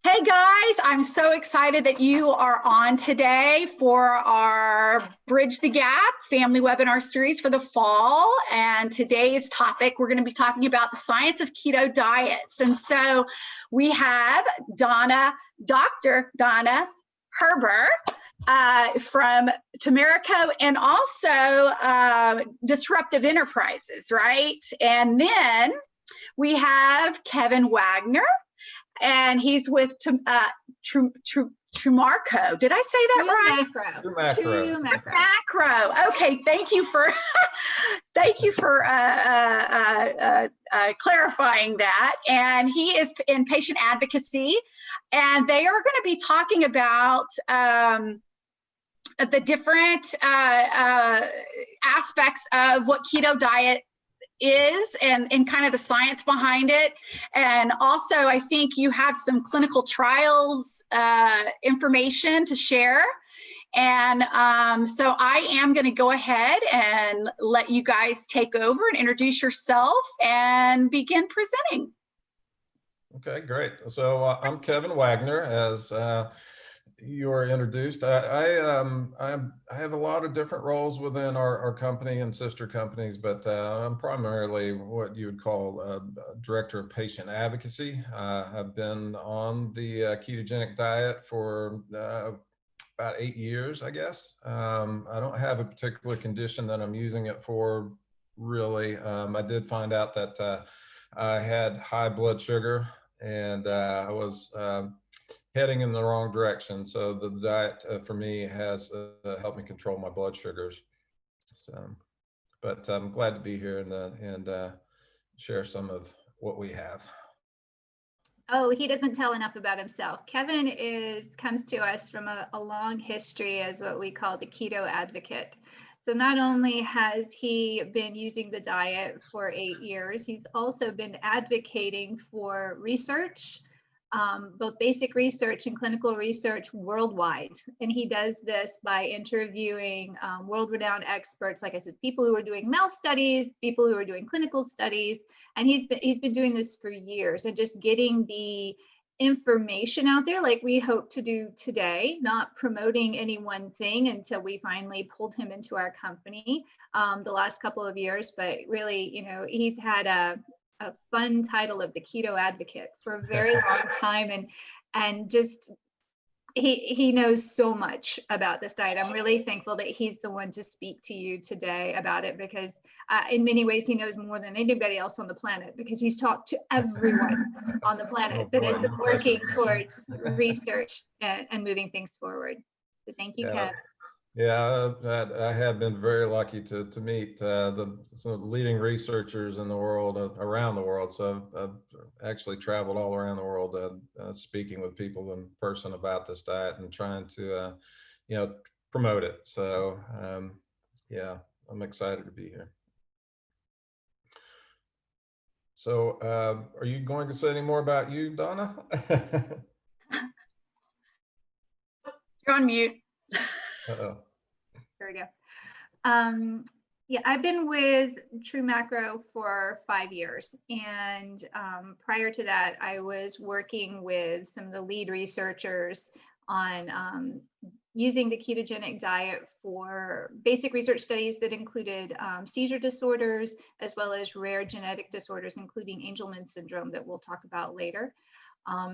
Hey guys, I'm so excited that you are on today for our Bridge the Gap family webinar series for the fall. And today's topic, we're going to be talking about the science of keto diets. And so we have Dr. Donna Herber from Tomerico and also Disruptive Enterprises, right? And then we have Kevin Wagner, and he's with Trumarco. Did I say that right? Macro. Okay, thank you for clarifying that. And he is in patient advocacy, and they are going to be talking about the different aspects of what keto diet is and kind of the science behind it. And also, I think you have some clinical trials information to share. And so I am going to go ahead and let you guys take over and introduce yourself and begin presenting. Okay, great. So I'm Kevin Wagner, as you were introduced. I have a lot of different roles within our company and sister companies, but I'm primarily what you would call Director of Patient Advocacy. I've been on the ketogenic diet for about 8 years, I guess. I don't have a particular condition that I'm using it for, really. I did find out that I had high blood sugar, and I was heading in the wrong direction. So the diet for me has helped me control my blood sugars. So, but I'm glad to be here and share some of what we have. Oh, he doesn't tell enough about himself. Kevin comes to us from a long history as what we call the keto advocate. So not only has he been using the diet for 8 years, he's also been advocating for research, both basic research and clinical research worldwide. And he does this by interviewing world-renowned experts, like I said, people who are doing mouse studies, people who are doing clinical studies. And he's been doing this for years and just getting the information out there like we hope to do today, not promoting any one thing until we finally pulled him into our company the last couple of years. But really, you know, he's had a fun title of the keto advocate for a very long time, and just he knows so much about this diet. I'm really thankful that he's the one to speak to you today about it, because in many ways he knows more than anybody else on the planet, because he's talked to everyone on the planet that is working towards research and moving things forward. So thank you, Kev. Yeah, I have been very lucky to meet some of the leading researchers in the world, around the world. So I've actually traveled all around the world speaking with people in person about this diet and trying to, you know, promote it. So yeah, I'm excited to be here. So are you going to say any more about you, Donna? You're on mute. Uh-oh. There we go. Yeah, I've been with Tomerico for 5 years. And prior to that, I was working with some of the lead researchers on using the ketogenic diet for basic research studies that included seizure disorders, as well as rare genetic disorders, including Angelman Syndrome, that we'll talk about later.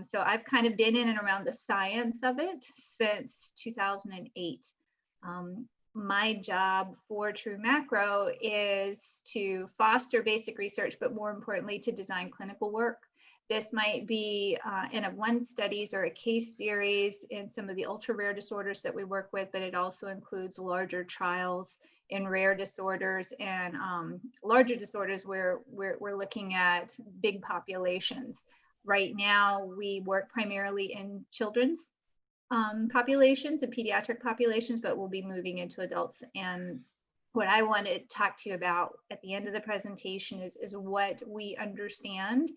So I've kind of been in and around the science of it since 2008. My job for Tomerico is to foster basic research, but more importantly, to design clinical work. This might be N of 1 studies or a case series in some of the ultra rare disorders that we work with, but it also includes larger trials in rare disorders and larger disorders where we're looking at big populations. Right now, we work primarily in children's populations and pediatric populations, but we'll be moving into adults. And what I want to talk to you about at the end of the presentation is what we understand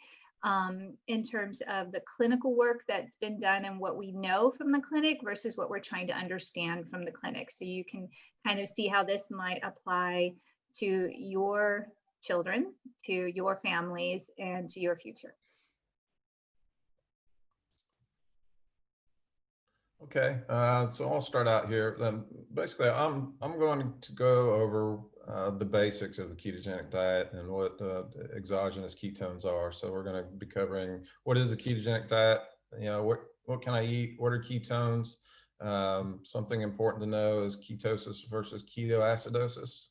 in terms of the clinical work that's been done and what we know from the clinic versus what we're trying to understand from the clinic. So you can kind of see how this might apply to your children, to your families, and to your future. Okay, so I'll start out here. Basically, I'm going to go over the basics of the ketogenic diet and what exogenous ketones are. So we're going to be covering what is the ketogenic diet. What can I eat? What are ketones? Something important to know is ketosis versus ketoacidosis.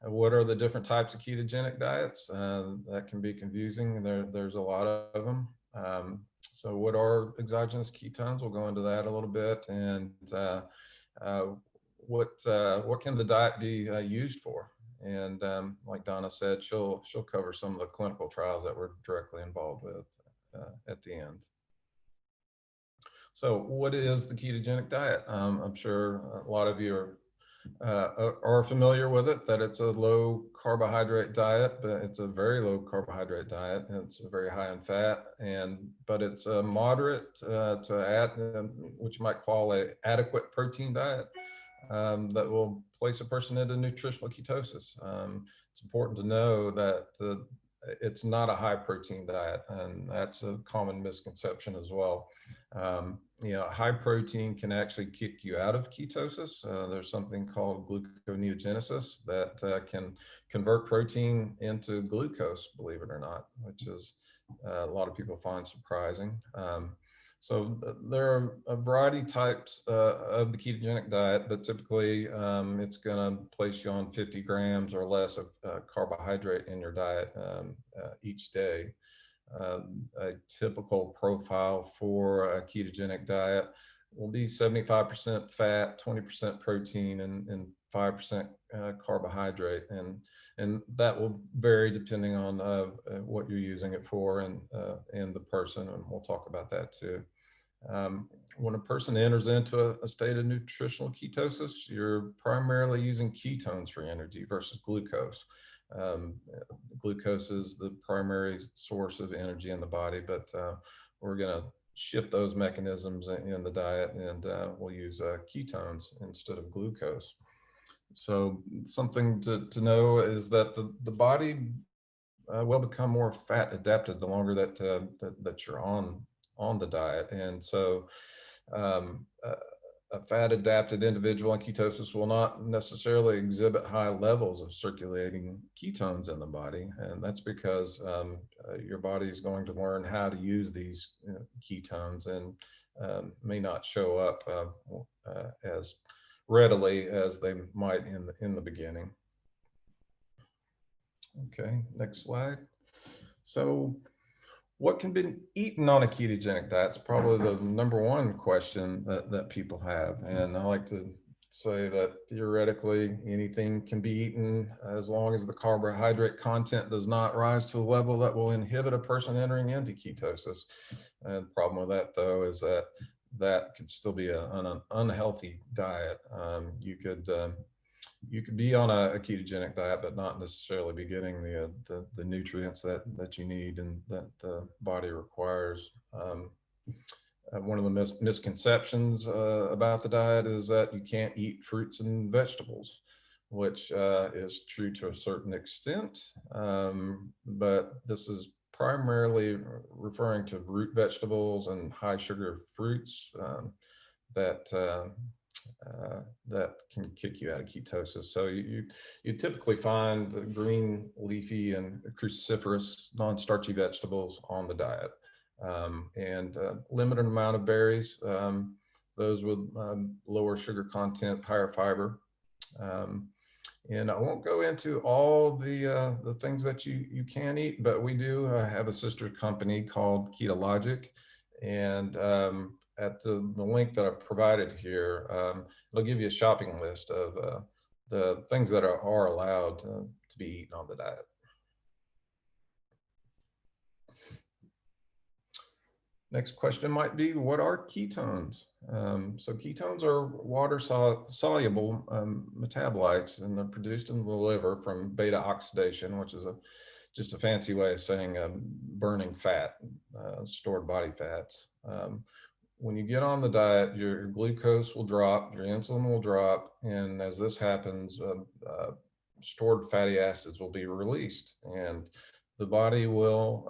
And what are the different types of ketogenic diets? That can be confusing. There's a lot of them. So what are exogenous ketones? We'll go into that a little bit, and what can the diet be used for? And like Donna said, she'll cover some of the clinical trials that we're directly involved with at the end. So what is the ketogenic diet? I'm sure a lot of you are familiar with it, that it's a low carbohydrate diet, but it's a very low carbohydrate diet, and it's very high in fat, but it's a moderate what you might call a adequate protein diet that will place a person into nutritional ketosis. It's important to know that it's not a high protein diet, and that's a common misconception as well. High protein can actually kick you out of ketosis. There's something called gluconeogenesis that can convert protein into glucose, believe it or not, which is a lot of people find surprising. So there are a variety of types of the ketogenic diet, but typically it's going to place you on 50 grams or less of carbohydrate in your diet each day. A typical profile for a ketogenic diet will be 75% fat, 20% protein, and 5% carbohydrate. And that will vary depending on what you're using it for and the person, and we'll talk about that too. When a person enters into a state of nutritional ketosis, you're primarily using ketones for energy versus glucose. Glucose is the primary source of energy in the body, but we're going to shift those mechanisms in the diet, and we'll use ketones instead of glucose. So something to know is that the body will become more fat adapted the longer that you're on the diet. And so a fat adapted individual in ketosis will not necessarily exhibit high levels of circulating ketones in the body. And that's because your body is going to learn how to use these ketones, and may not show up as readily as they might in the beginning. Okay, next slide. So what can be eaten on a ketogenic diet? It's probably the number one question that people have. And I like to say that theoretically anything can be eaten as long as the carbohydrate content does not rise to a level that will inhibit a person entering into ketosis. And the problem with that, though, is that could still be an unhealthy diet. You could be on a ketogenic diet, but not necessarily be getting the nutrients that you need and that the body requires. One of the misconceptions about the diet is that you can't eat fruits and vegetables, which is true to a certain extent, but this is primarily referring to root vegetables and high sugar fruits that can kick you out of ketosis. So you typically find the green, leafy, and cruciferous non-starchy vegetables on the diet, and limited amount of berries, those with lower sugar content, higher fiber. And I won't go into all the things that you can eat, but we do have a sister company called Ketogeneic, and at the link that I provided here, it'll give you a shopping list of the things that are allowed to be eaten on the diet. Next question might be, what are ketones? So ketones are water soluble metabolites, and they're produced in the liver from beta oxidation, which is just a fancy way of saying burning fat, stored body fats. When you get on the diet, your glucose will drop, your insulin will drop, and as this happens, stored fatty acids will be released, and the body will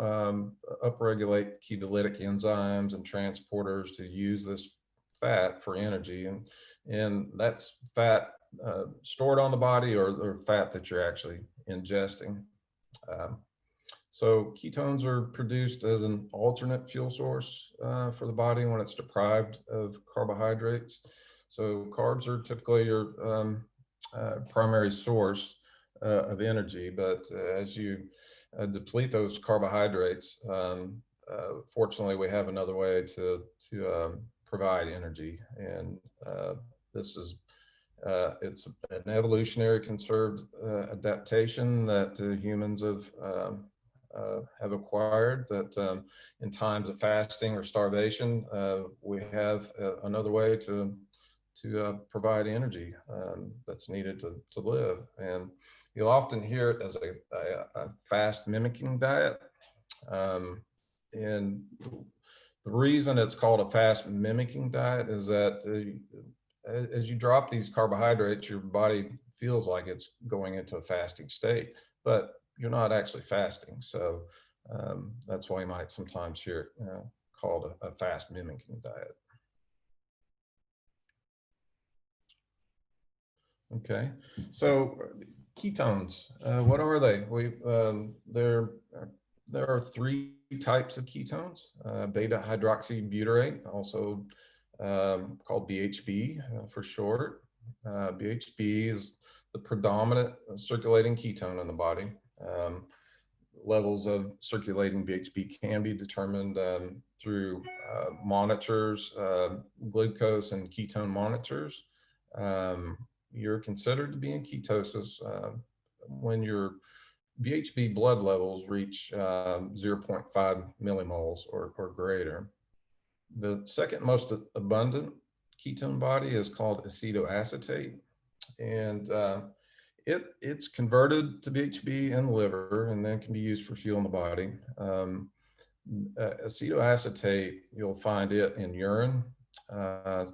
upregulate ketolytic enzymes and transporters to use this fat for energy, and that's fat stored on the body or fat that you're actually ingesting. So ketones are produced as an alternate fuel source for the body when it's deprived of carbohydrates. So carbs are typically your primary source of energy, but as you deplete those carbohydrates, fortunately we have another way to provide energy, and this is it's an evolutionary conserved adaptation that humans have acquired, that in times of fasting or starvation, we have another way to provide energy that's needed to live. And you'll often hear it as a fast mimicking diet. And the reason it's called a fast mimicking diet is that as you drop these carbohydrates, your body feels like it's going into a fasting state, but you're not actually fasting. So that's why you might sometimes hear it called a fast mimicking diet. Okay, so ketones, what are they? There are three types of ketones: beta hydroxybutyrate, also called BHB for short. BHB is the predominant circulating ketone in the body. Levels of circulating BHB can be determined through monitors, glucose and ketone monitors. You're considered to be in ketosis when your BHB blood levels reach 0.5 millimoles or greater. The second most abundant ketone body is called acetoacetate, and it's converted to BHB in the liver and then can be used for fuel in the body. Acetoacetate, you'll find it in urine,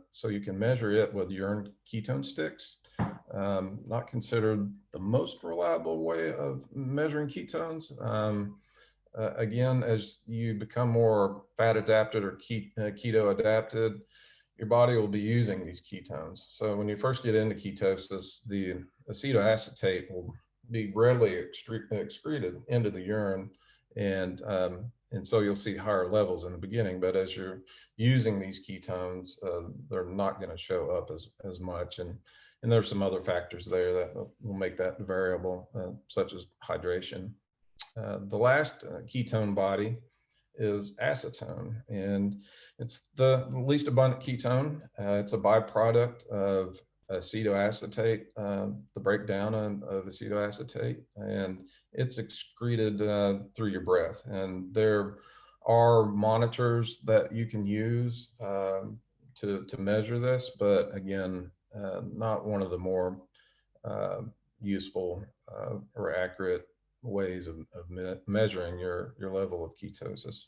so you can measure it with urine ketone sticks. Not considered the most reliable way of measuring ketones. Again, as you become more fat adapted or keto adapted, your body will be using these ketones. So when you first get into ketosis, the acetoacetate will be readily excreted into the urine, and so you'll see higher levels in the beginning. But as you're using these ketones, they're not going to show up as much, and there's some other factors there that will make that variable, such as hydration. The last ketone body is acetone, and it's the least abundant ketone. It's a byproduct of acetoacetate, the breakdown of acetoacetate, and it's excreted through your breath. And there are monitors that you can use to measure this, but again, not one of the more useful or accurate ways of measuring your level of ketosis.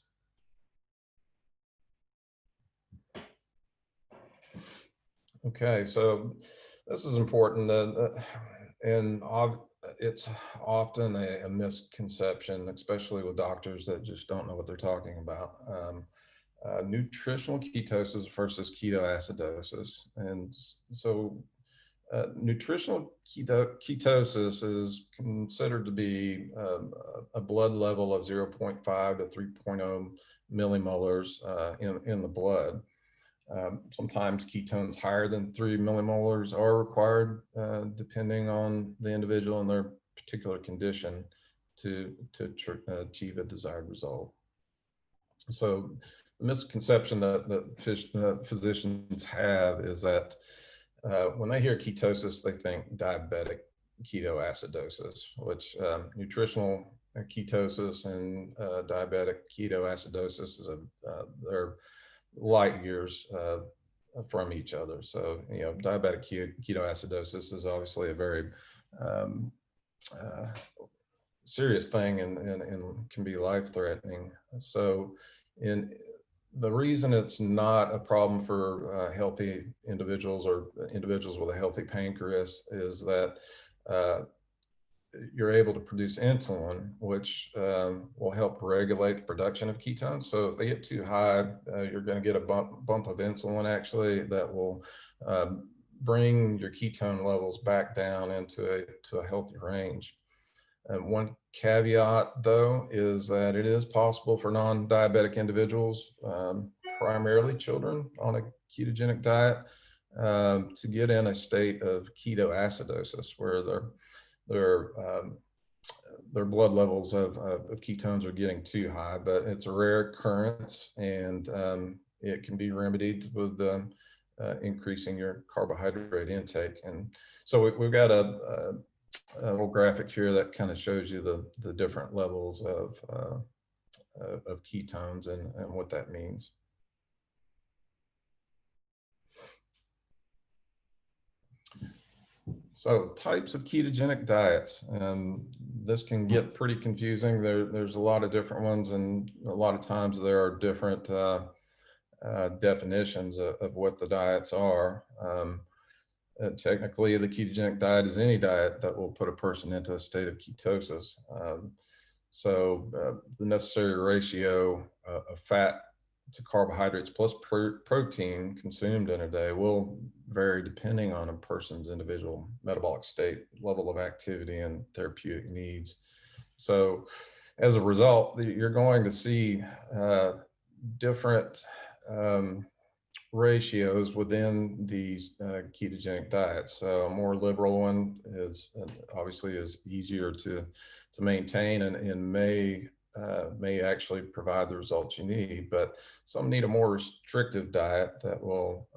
Okay, so this is important, and it's often a misconception, especially with doctors that just don't know what they're talking about. Nutritional ketosis versus ketoacidosis. And so nutritional ketosis is considered to be a blood level of 0.5 to 3.0 millimolars in the blood. Sometimes ketones higher than 3 millimolars are required, depending on the individual and their particular condition to achieve a desired result. So the misconception that physicians have is that when they hear ketosis, they think diabetic ketoacidosis, which nutritional ketosis and diabetic ketoacidosis is they're light years from each other. So, diabetic ketoacidosis is obviously a very serious thing and can be life-threatening. So, the reason it's not a problem for healthy individuals or individuals with a healthy pancreas is that you're able to produce insulin, which will help regulate the production of ketones. So if they get too high, you're going to get a bump of insulin actually that will bring your ketone levels back down into a healthy range. One caveat, though, is that it is possible for non-diabetic individuals, primarily children on a ketogenic diet, to get in a state of ketoacidosis, where their blood levels of ketones are getting too high. But it's a rare occurrence, and it can be remedied with increasing your carbohydrate intake. And so we've got a little graphic here that kind of shows you the different levels of ketones and what that means. So types of ketogenic diets, this can get pretty confusing. There's a lot of different ones, and a lot of times there are different definitions of what the diets are. Technically, the ketogenic diet is any diet that will put a person into a state of ketosis. So the necessary ratio of fat to carbohydrates plus protein consumed in a day will vary depending on a person's individual metabolic state, level of activity, and therapeutic needs. So as a result, you're going to see different ratios within these ketogenic diets. So a more liberal one is obviously is easier to maintain and may actually provide the results you need, but some need a more restrictive diet that will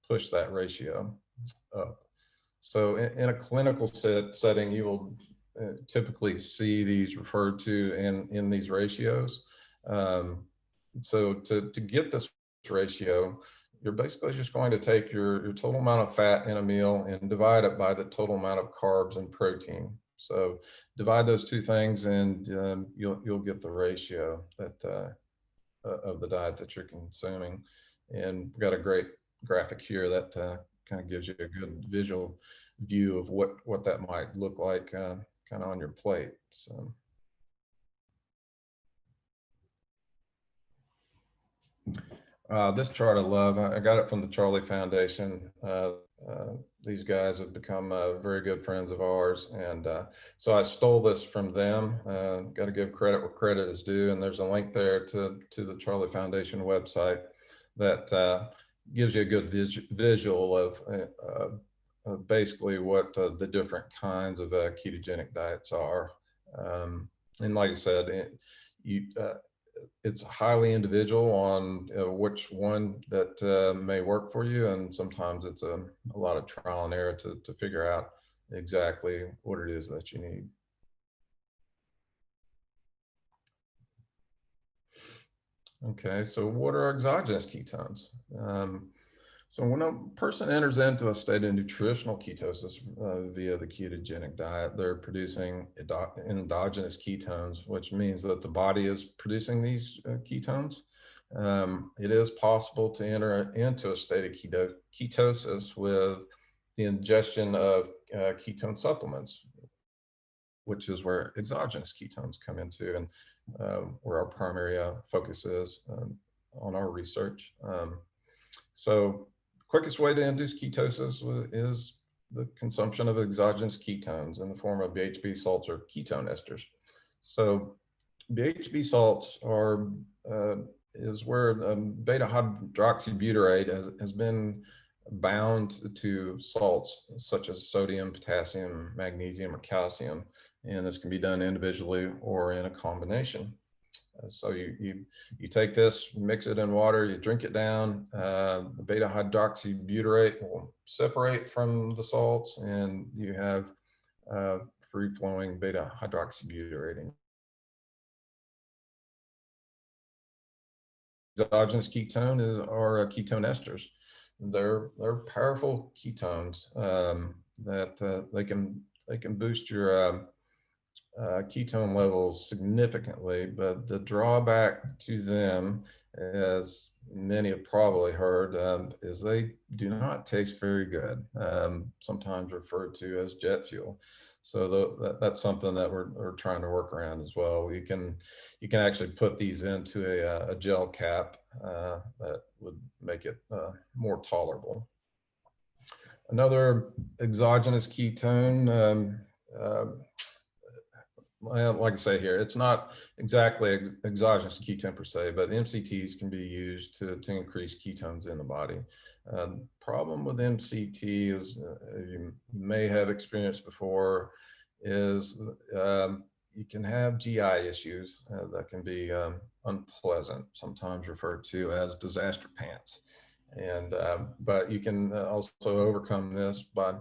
push that ratio up. So in a clinical setting, you will typically see these referred to in these ratios. So to get this ratio, you're basically just going to take your total amount of fat in a meal and divide it by the total amount of carbs and protein. So divide those two things, and you'll get the ratio that of the diet that you're consuming. And we've got a great graphic here that kind of gives you a good visual view of what that might look like kind of on your plate. So. This chart I love. I got it from the Charlie Foundation. These guys have become very good friends of ours, and so I stole this from them. Got to give credit where credit is due, and there's a link there to the Charlie Foundation website that gives you a good visual of basically what the different kinds of ketogenic diets are. And like I said, it's highly individual on which one that may work for you, and sometimes it's a lot of trial and error to figure out exactly what it is that you need. Okay, so what are exogenous ketones? So when a person enters into a state of nutritional ketosis via the ketogenic diet, they're producing endogenous ketones, which means that the body is producing these ketones. It is possible to enter into a state of ketosis with the ingestion of ketone supplements, which is where exogenous ketones come into, and where our primary focus is on our research. So quickest way to induce ketosis is the consumption of exogenous ketones in the form of BHB salts or ketone esters. So BHB salts is where beta hydroxybutyrate has been bound to salts such as sodium, potassium, magnesium, or calcium, and this can be done individually or in a combination. So you take this, mix it in water, you drink it down, the beta hydroxybutyrate will separate from the salts, and you have free-flowing beta hydroxybutyrate. Exogenous ketone are ketone esters. They're powerful ketones that they can boost your ketone levels significantly, but the drawback to them as many have probably heard, is they do not taste very good, sometimes referred to as jet fuel. So that's something that we're trying to work around as well. You can actually put these into a gel cap that would make it more tolerable. Another exogenous ketone, well, like I say here, it's not exactly exogenous ketone per se, but MCTs can be used to increase ketones in the body. Problem with MCT is you may have experienced before is you can have GI issues that can be unpleasant, sometimes referred to as disaster pants. And but you can also overcome this by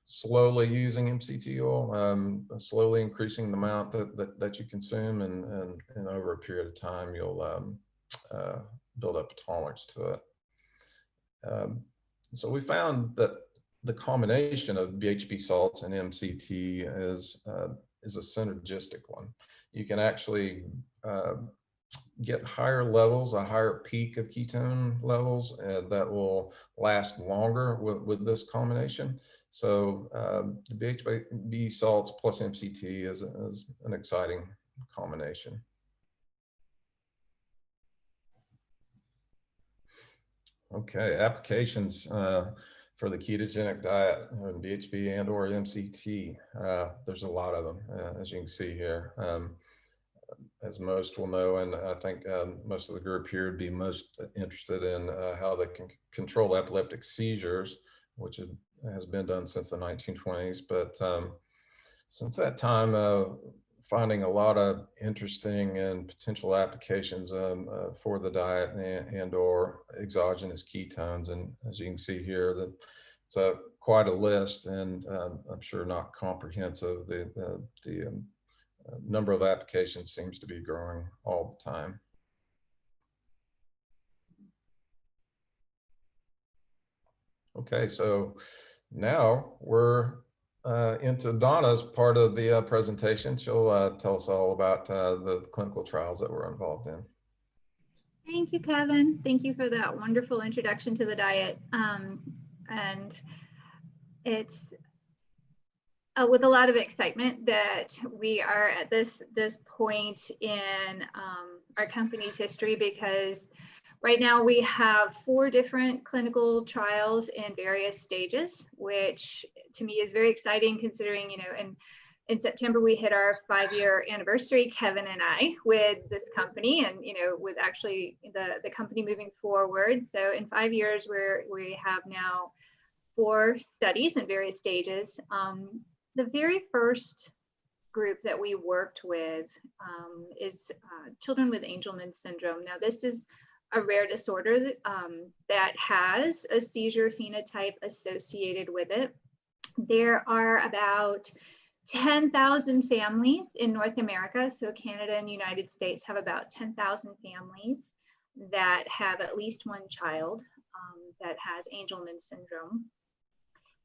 slowly using MCT oil, slowly increasing the amount that you consume, and over a period of time, you'll build up a tolerance to it. So we found that the combination of BHB salts and MCT is a synergistic one. You can actually get higher levels, a higher peak of ketone levels that will last longer with this combination. So the BHB salts plus MCT is an exciting combination. Okay, applications for the ketogenic diet, BHB and or MCT. There's a lot of them, as you can see here. As most will know, and I think most of the group here would be most interested in how they can control epileptic seizures, which has been done since the 1920s. But since that time, finding a lot of interesting and potential applications for the diet and or exogenous ketones. And as you can see here, it's quite a list, and I'm sure not comprehensive. The number of applications seems to be growing all the time. Okay, so now we're into Donna's part of the presentation. She'll tell us all about the clinical trials that we're involved in. Thank you, Kevin. Thank you for that wonderful introduction to the diet. And it's with a lot of excitement that we are at this point in our company's history, because right now we have 4 different clinical trials in various stages, which to me is very exciting, considering, you know, in September we hit our 5-year anniversary, Kevin and I, with this company, and, you know, with actually the company moving forward. So in 5 years, we have now 4 studies in various stages. The very first group that we worked with is children with Angelman Syndrome. Now, this is a rare disorder that has a seizure phenotype associated with it. There are about 10,000 families in North America. So Canada and the United States have about 10,000 families that have at least one child that has Angelman Syndrome.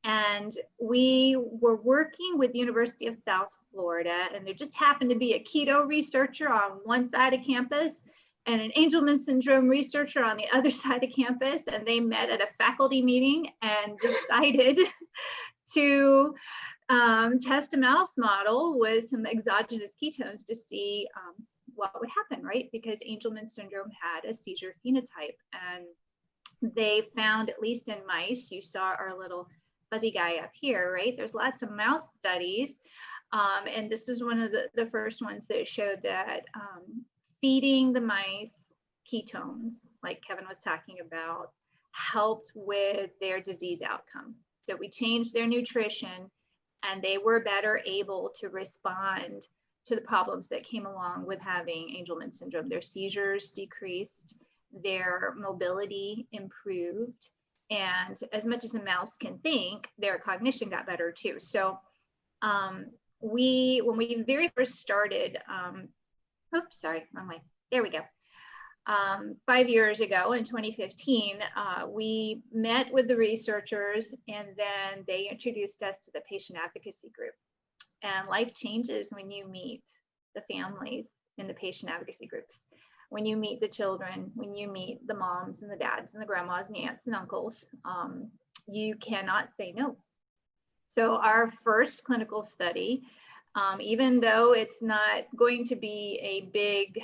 And we were working with the University of South Florida, and there just happened to be a keto researcher on one side of campus and an Angelman Syndrome researcher on the other side of campus. And they met at a faculty meeting and decided to test a mouse model with some exogenous ketones to see what would happen, right? Because Angelman Syndrome had a seizure phenotype. And they found, at least in mice, you saw our little fuzzy guy up here, right? There's lots of mouse studies. And this is one of the first ones that showed that feeding the mice ketones, like Kevin was talking about, helped with their disease outcome. So we changed their nutrition, and they were better able to respond to the problems that came along with having Angelman Syndrome. Their seizures decreased, their mobility improved, and as much as a mouse can think, their cognition got better too. So when we very first started, oops, sorry, wrong way. There we go. 5 years ago in 2015, we met with the researchers, and then they introduced us to the patient advocacy group. And life changes when you meet the families in the patient advocacy groups. when you meet the children, when you meet the moms and the dads and the grandmas and the aunts and uncles, you cannot say no. So our first clinical study, even though it's not going to be a big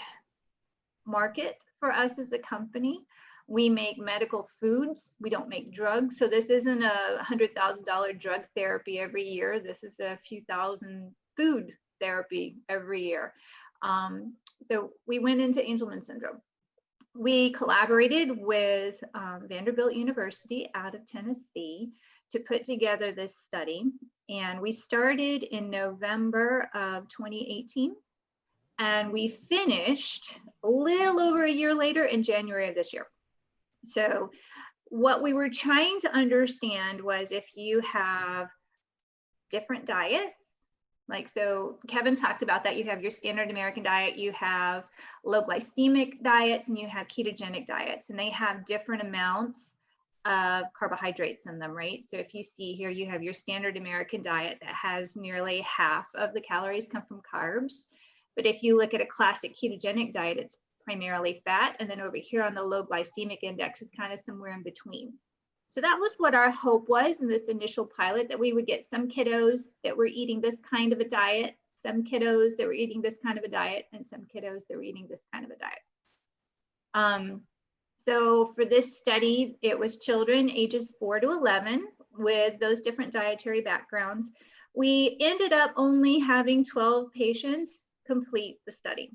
market for us as a company, we make medical foods. We don't make drugs. So this isn't a $100,000 drug therapy every year. This is a few thousand food therapy every year. So we went into Angelman Syndrome. We collaborated with Vanderbilt University out of Tennessee to put together this study. And we started in November of 2018. And we finished a little over a year later in January of this year. So what we were trying to understand was if you have different diets, like, so Kevin talked about that. You have your standard American diet, you have low glycemic diets, and you have ketogenic diets, and they have different amounts of carbohydrates in them, right? So if you see here, you have your standard American diet that has nearly half of the calories come from carbs. But if you look at a classic ketogenic diet, it's primarily fat. And then over here on the low glycemic index is kind of somewhere in between. So that was what our hope was in this initial pilot, that we would get some kiddos that were eating this kind of a diet, some kiddos that were eating this kind of a diet, and some kiddos that were eating this kind of a diet. So for this study, it was children ages 4 to 11 with those different dietary backgrounds. We ended up only having 12 patients complete the study.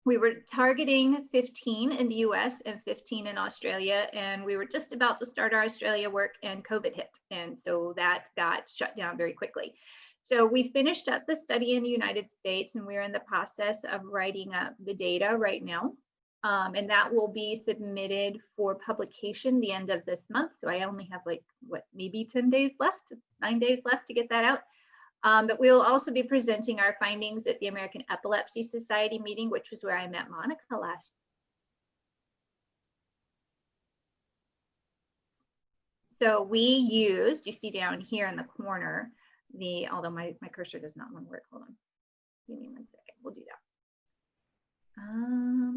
We were targeting 15 in the US and 15 in Australia, and we were just about to start our Australia work and COVID hit. And so that got shut down very quickly. So we finished up the study in the United States, and we're in the process of writing up the data right now. And that will be submitted for publication the end of this month. So I only have like, maybe 10 days left, 9 days left to get that out. But we'll also be presenting our findings at the American Epilepsy Society meeting, which was where I met Monica last. So we used, you see down here in the corner, although my cursor does not want to work, hold on. Give me 1 second, we'll do that.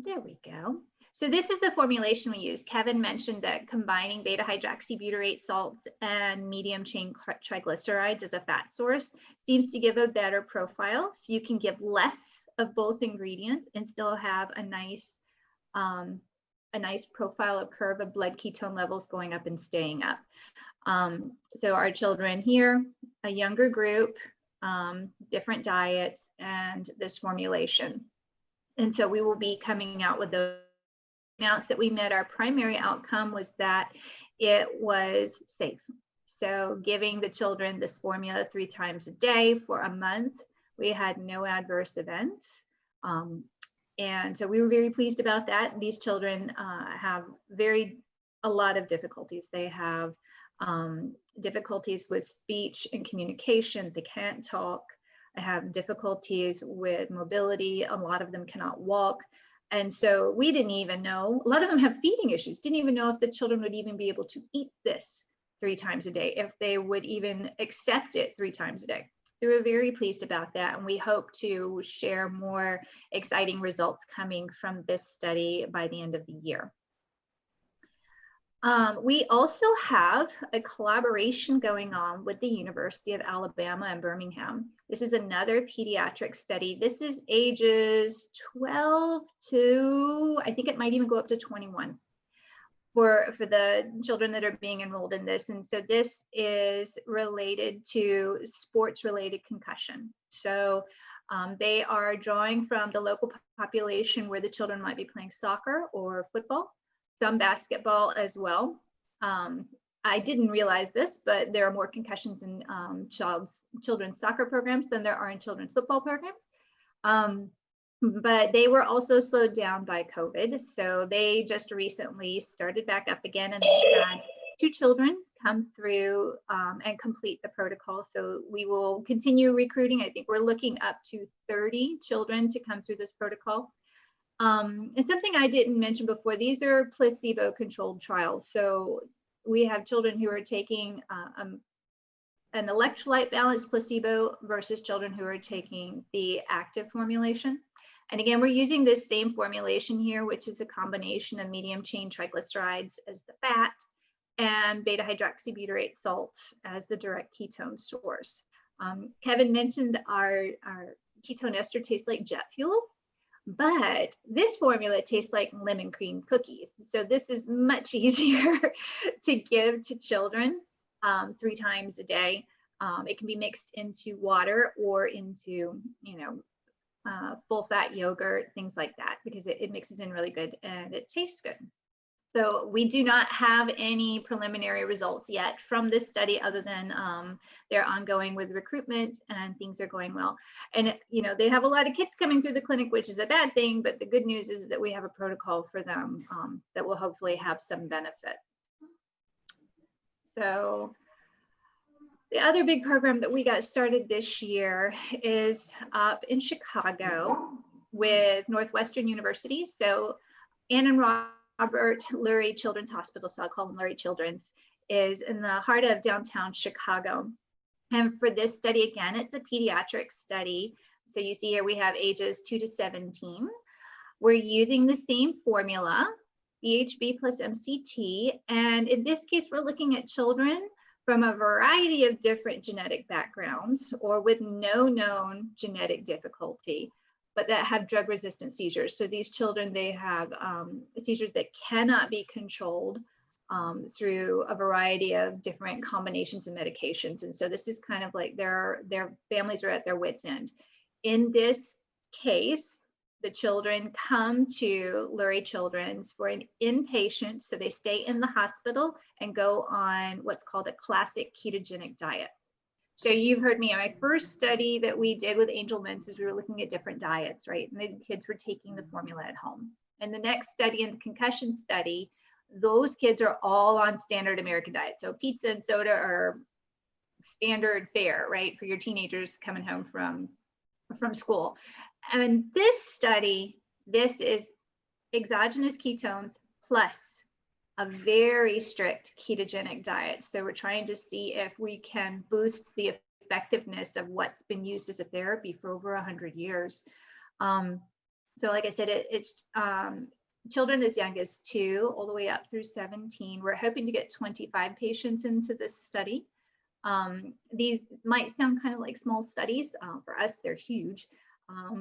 There we go. So this is the formulation we use. Kevin mentioned that combining beta hydroxybutyrate salts and medium chain triglycerides as a fat source seems to give a better profile. So you can give less of both ingredients and still have a nice profile of curve of blood ketone levels going up and staying up. So our children here, a younger group, different diets, and this formulation. And so we will be coming out with those amounts that we met. Our primary outcome was that it was safe. So giving the children this formula 3 times a day for a month, we had no adverse events. And so we were very pleased about that. These children have a lot of difficulties. They have difficulties with speech and communication. They can't talk. They have difficulties with mobility. A lot of them cannot walk. And so we didn't even know, a lot of them have feeding issues, didn't even know if the children would even be able to eat this 3 times a day, if they would even accept it 3 times a day. So we're very pleased about that. And we hope to share more exciting results coming from this study by the end of the year. We also have a collaboration going on with the University of Alabama in Birmingham. This is another pediatric study. This is ages 12 to, I think it might even go up to 21 for the children that are being enrolled in this. And so this is related to sports-related concussion. So they are drawing from the local population where the children might be playing soccer or football, some basketball as well. I didn't realize this, but there are more concussions in children's soccer programs than there are in children's football programs. But they were also slowed down by COVID. So they just recently started back up again, and they had 2 children come through and complete the protocol. So we will continue recruiting. I think we're looking up to 30 children to come through this protocol. And something I didn't mention before, these are placebo-controlled trials. So we have children who are taking an electrolyte balanced placebo versus children who are taking the active formulation. And again, we're using this same formulation here, which is a combination of medium chain triglycerides as the fat and beta hydroxybutyrate salts as the direct ketone source. Kevin mentioned our ketone ester tastes like jet fuel, but this formula tastes like lemon cream cookies. So this is much easier to give to children 3 times a day. It can be mixed into water or into, full fat yogurt, things like that, because it mixes in really good and it tastes good. So we do not have any preliminary results yet from this study other than they're ongoing with recruitment and things are going well. And, they have a lot of kids coming through the clinic, which is a bad thing, but the good news is that we have a protocol for them that will hopefully have some benefit. So the other big program that we got started this year is up in Chicago with Northwestern University. So Ann and Robert Lurie Children's Hospital, so I'll call them Lurie Children's, is in the heart of downtown Chicago. And for this study, again, it's a pediatric study. So you see here we have ages 2 to 17. We're using the same formula, BHB plus MCT. And in this case, we're looking at children from a variety of different genetic backgrounds or with no known genetic difficulty, but that have drug-resistant seizures. So these children, they have seizures that cannot be controlled through a variety of different combinations of medications. And so this is kind of like their families are at their wits' end. In this case, the children come to Lurie Children's for an inpatient, so they stay in the hospital and go on what's called a classic ketogenic diet. So you've heard me on my first study that we did with Angelman is we were looking at different diets, right? And the kids were taking the formula at home. And the next study, in the concussion study, those kids are all on standard American diet. So pizza and soda are standard fare, right? For your teenagers coming home from school. And this study, this is exogenous ketones plus a very strict ketogenic diet. So we're trying to see if we can boost the effectiveness of what's been used as a therapy for over 100 years. So like I said, it's children as young as 2 all the way up through 17. We're hoping to get 25 patients into this study. These might sound kind of like small studies. For us, they're huge.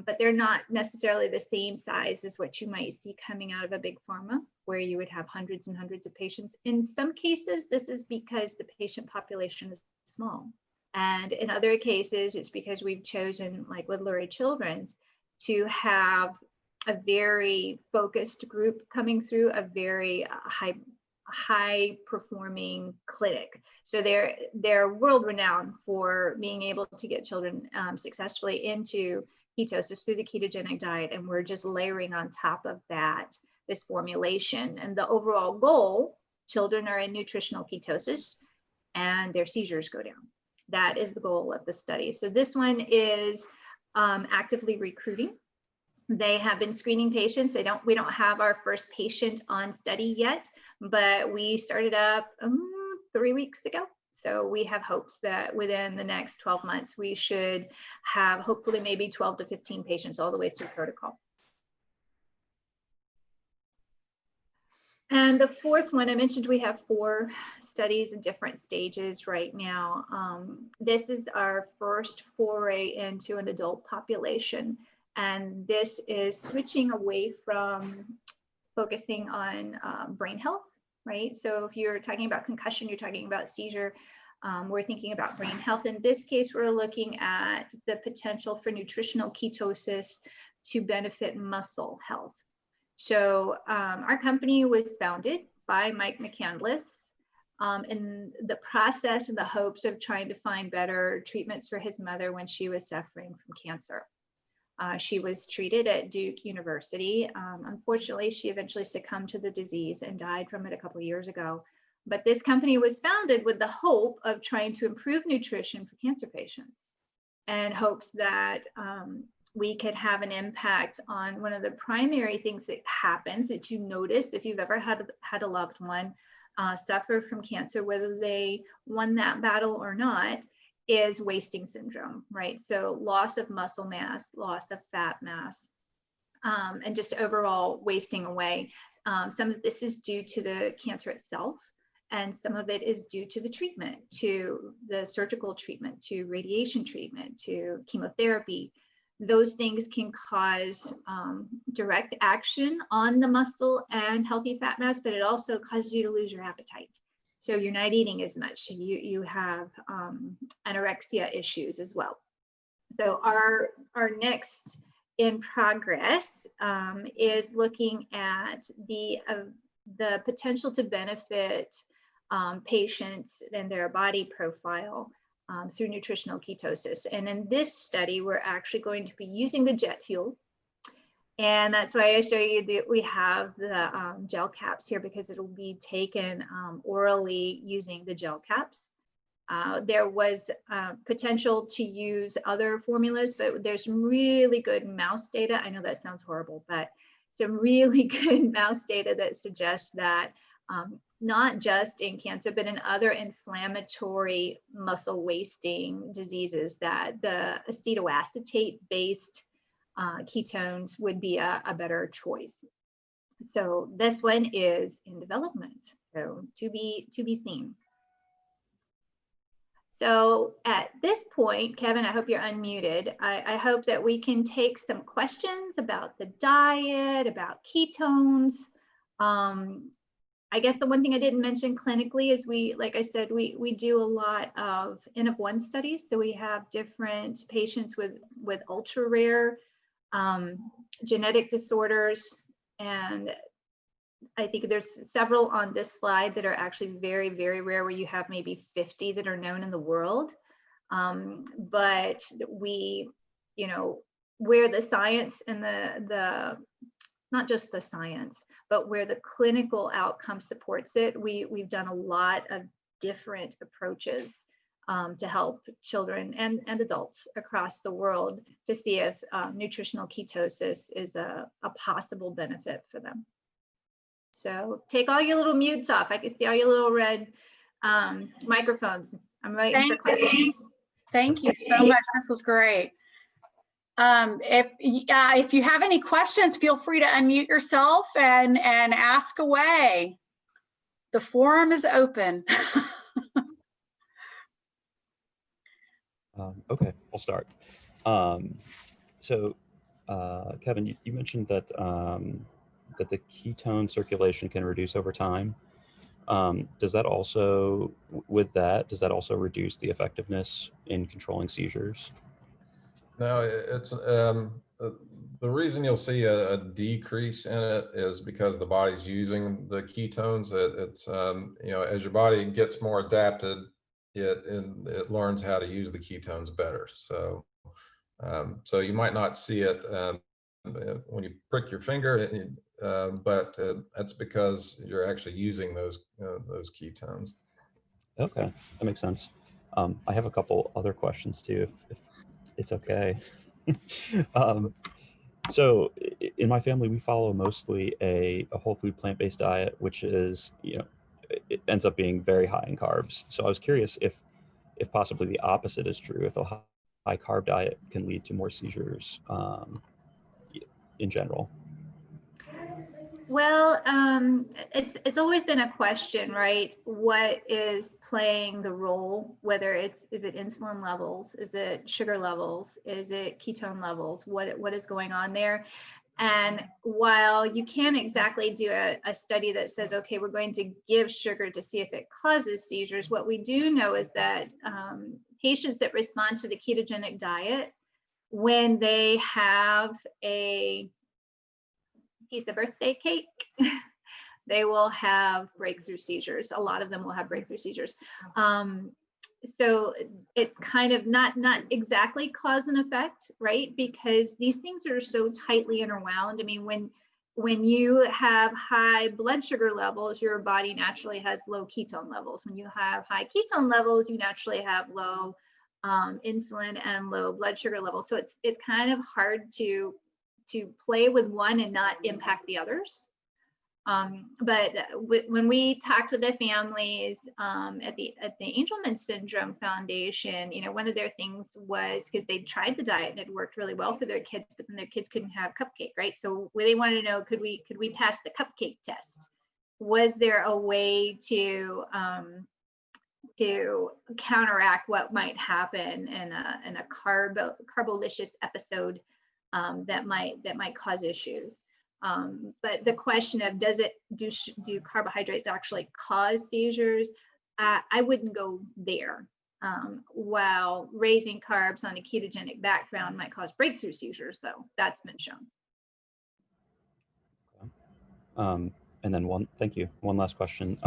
But they're not necessarily the same size as what you might see coming out of a big pharma, where you would have hundreds and hundreds of patients. In some cases, this is because the patient population is small. And in other cases, it's because we've chosen, like with Lurie Children's, to have a very focused group coming through a very high performing clinic. So they're world renowned for being able to get children successfully into ketosis through the ketogenic diet, and we're just layering on top of that this formulation. And the overall goal, children are in nutritional ketosis and their seizures go down. That is the goal of the study. So this one is actively recruiting. They have been screening patients. We don't have our first patient on study yet, but we started up 3 weeks ago. So we have hopes that within the next 12 months, we should have hopefully maybe 12 to 15 patients all the way through protocol. And the fourth one, I mentioned we have 4 studies in different stages right now. This is our first foray into an adult population. And this is switching away from focusing on brain health. Right? So if you're talking about concussion, you're talking about seizure, we're thinking about brain health. In this case, we're looking at the potential for nutritional ketosis to benefit muscle health. So our company was founded by Mike McCandless in the process and the hopes of trying to find better treatments for his mother when she was suffering from cancer. She was treated at Duke University. Unfortunately, she eventually succumbed to the disease and died from it a couple of years ago. But this company was founded with the hope of trying to improve nutrition for cancer patients and hopes that we could have an impact on one of the primary things that happens that you notice if you've ever had a loved one suffer from cancer, whether they won that battle or not, is wasting syndrome, right? So loss of muscle mass, loss of fat mass. and just overall wasting away. Some of this is due to the cancer itself, and some of it is due to the treatment, to the surgical treatment, to radiation treatment, to chemotherapy. Those things can cause direct action on the muscle and healthy fat mass, but it also causes you to lose your appetite. So you're not eating as much. You have anorexia issues as well. So our next in progress is looking at the potential to benefit patients and their body profile through nutritional ketosis. And in this study, we're actually going to be using the jet fuel. And that's why I show you that we have the gel caps here, because it'll be taken orally using the gel caps. There was potential to use other formulas, but there's some really good mouse data. I know that sounds horrible, but some really good mouse data that suggests that not just in cancer, but in other inflammatory muscle wasting diseases, that the acetoacetate based ketones would be a better choice. So this one is in development, so to be seen. So at this point, Kevin, I hope you're unmuted. I hope that we can take some questions about the diet, about ketones. I guess the one thing I didn't mention clinically is like I said, we do a lot of N-of-1 studies. So we have different patients with ultra rare genetic disorders. And I think there's several on this slide that are actually very, very rare, where you have maybe 50 that are known in the world. But we, where the science and the not just the science, but where the clinical outcome supports it, we've done a lot of different approaches to help children and adults across the world to see if nutritional ketosis is a possible benefit for them. So take all your little mutes off. I can see all your little red microphones. I'm waiting for questions. Thank you so much. This was great. If you have any questions, feel free to unmute yourself and ask away. The forum is open. Okay, I'll start. Kevin, you mentioned that that the ketone circulation can reduce over time. Does that also reduce the effectiveness in controlling seizures? No, it's the reason you'll see a decrease in it is because the body's using the ketones. It's as your body gets more adapted, it learns how to use the ketones better. So so you might not see it when you prick your finger, but that's because you're actually using those ketones. Okay, that makes sense. I have a couple other questions too, if it's okay. So in my family, we follow mostly a whole food plant-based diet, which is, it ends up being very high in carbs. So I was curious if possibly the opposite is true, if a high carb diet can lead to more seizures in general. Well, it's always been a question, right? What is playing the role? Whether is it insulin levels? Is it sugar levels? Is it ketone levels? What is going on there? And while you can't exactly do a study that says, okay, we're going to give sugar to see if it causes seizures, what we do know is that patients that respond to the ketogenic diet, when they have a piece of birthday cake, they will have breakthrough seizures. A lot of them will have breakthrough seizures. So it's kind of not exactly cause and effect, right? Because these things are so tightly interwound. I mean, when you have high blood sugar levels, your body naturally has low ketone levels. When you have high ketone levels, you naturally have low insulin and low blood sugar levels. So it's kind of hard to play with one and not impact the others. When we talked with the families at the Angelman Syndrome Foundation, one of their things was, because they tried the diet and it worked really well for their kids, but then their kids couldn't have cupcake, right? So they wanted to know, could we pass the cupcake test? Was there a way to counteract what might happen in a carbolicious episode that might cause issues? But the question of do carbohydrates actually cause seizures? I wouldn't go there. While raising carbs on a ketogenic background might cause breakthrough seizures, though, that's been shown. And then thank you. One last question.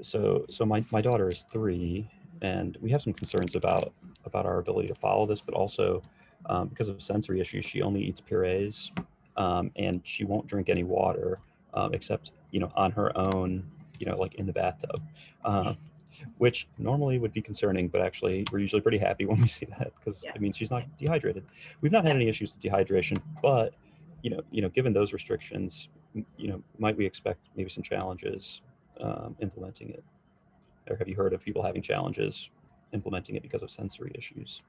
So my daughter is 3, and we have some concerns about our ability to follow this, but also because of sensory issues, she only eats purees. And she won't drink any water except, on her own, like in the bathtub, which normally would be concerning, but actually we're usually pretty happy when we see that, because it means she's not dehydrated. We've not had any issues with dehydration, but, given those restrictions, might we expect maybe some challenges implementing it? Or have you heard of people having challenges implementing it because of sensory issues?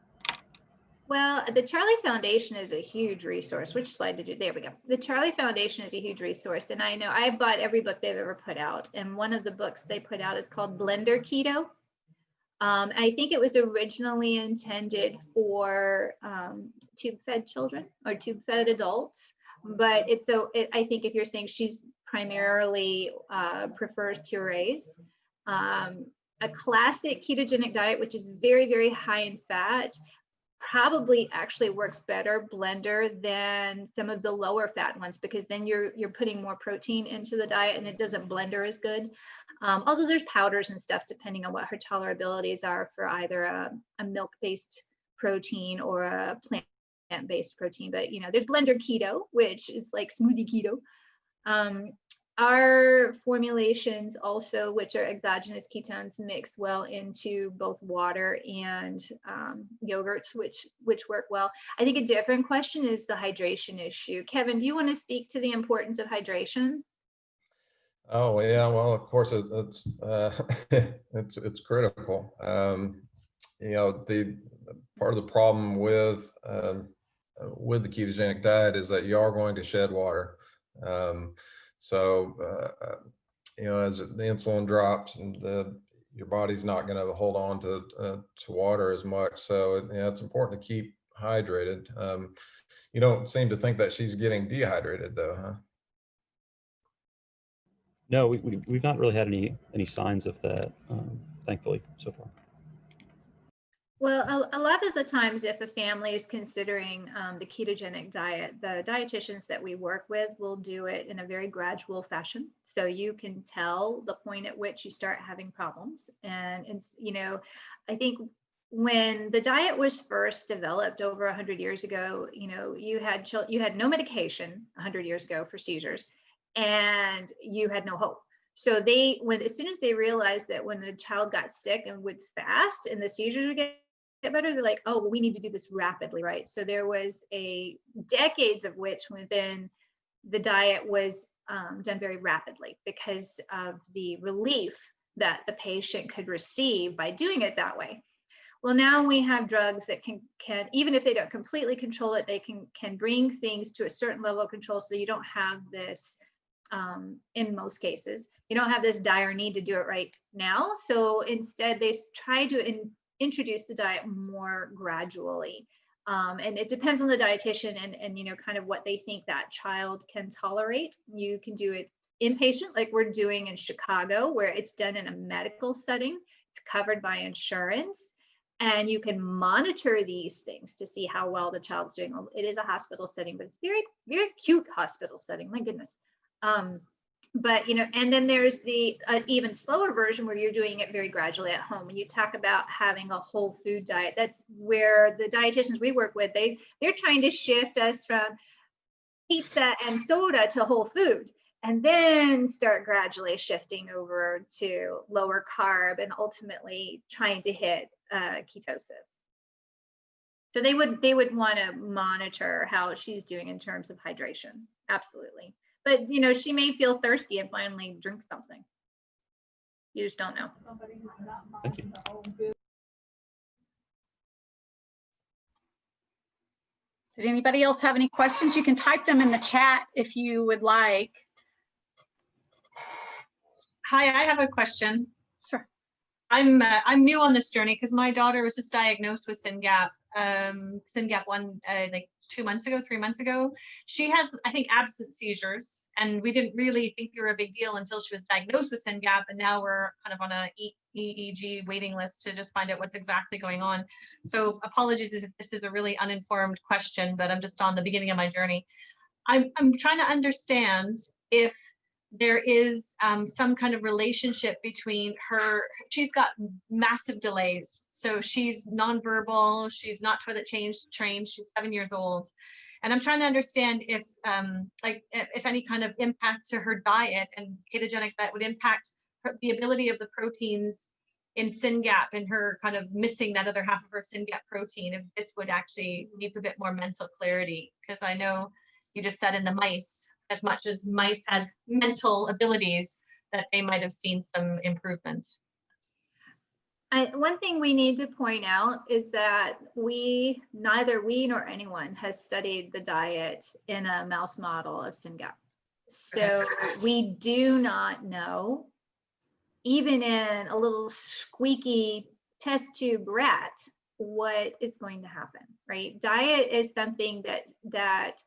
Well, the Charlie Foundation is a huge resource. Which slide did you? There we go. The Charlie Foundation is a huge resource. And I know I bought every book they've ever put out. And one of the books they put out is called Blender Keto. I think it was originally intended for tube-fed children or tube-fed adults. But I think if you're saying she's primarily prefers purees, a classic ketogenic diet, which is very, very high in fat, probably actually works better blender than some of the lower fat ones, because then you're putting more protein into the diet and it doesn't blender as good. Although there's powders and stuff depending on what her tolerabilities are for either a milk-based protein or a plant-based protein. But there's blender keto, which is like smoothie keto. Our formulations also, which are exogenous ketones, mix well into both water and yogurts, which work well. I think a different question is the hydration issue. Kevin, do you want to speak to the importance of hydration? Oh yeah, well, of course it's it's critical. The part of the problem with the ketogenic diet is that you are going to shed water. As the insulin drops, and your body's not going to hold on to water as much. So it's important to keep hydrated. You don't seem to think that she's getting dehydrated, though, huh? No, we've not really had any signs of that, thankfully, so far. Well, a lot of the times, if a family is considering the ketogenic diet, the dietitians that we work with will do it in a very gradual fashion. So you can tell the point at which you start having problems. And I think when the diet was first developed over 100 years ago, you had no medication 100 years ago for seizures, and you had no hope. So as soon as they realized that when the child got sick and would fast and the seizures would get better, they're like, oh, well, we need to do this rapidly, right? So there was decades of which within the diet was done very rapidly because of the relief that the patient could receive by doing it that way. Well, now we have drugs that can even if they don't completely control it, they can bring things to a certain level of control, so you don't have this, in most cases, you don't have this dire need to do it right now. So instead, they try to introduce the diet more gradually. And it depends on the dietitian and kind of what they think that child can tolerate. You can do it inpatient, like we're doing in Chicago, where it's done in a medical setting. It's covered by insurance. And you can monitor these things to see how well the child's doing. It is a hospital setting, but it's very, very cute hospital setting. My goodness. But, and then there's the even slower version where you're doing it very gradually at home. When you talk about having a whole food diet, that's where the dietitians we work with, they're trying to shift us from pizza and soda to whole food, and then start gradually shifting over to lower carb and ultimately trying to hit ketosis. So they would want to monitor how she's doing in terms of hydration. Absolutely. But, you know, she may feel thirsty and finally drink something. You just don't know. Thank you. Did anybody else have any questions? You can type them in the chat if you would like. Hi, I have a question. Sure. I'm new on this journey because my daughter was just diagnosed with SYNGAP1 like 2 months ago, 3 months ago. She has, I think, absent seizures, and we didn't really think they were a big deal until she was diagnosed with SYNGAP, and now we're kind of on a EEG waiting list to just find out what's exactly going on. So apologies if this is a really uninformed question, but I'm just on the beginning of my journey. I'm trying to understand if there is some kind of relationship between her. She's got massive delays. So she's nonverbal, she's not toilet trained, she's 7 years old. And I'm trying to understand if if any kind of impact to her diet and ketogenic diet would impact the ability of the proteins in SYNGAP and her kind of missing that other half of her SYNGAP protein, if this would actually lead to a bit more mental clarity. Because I know you just said in the mice, as much as mice had mental abilities, that they might have seen some improvement. One thing we need to point out is that neither we nor anyone has studied the diet in a mouse model of SYNGAP. So we do not know, even in a little squeaky test tube rat, what is going to happen, right? Diet is something that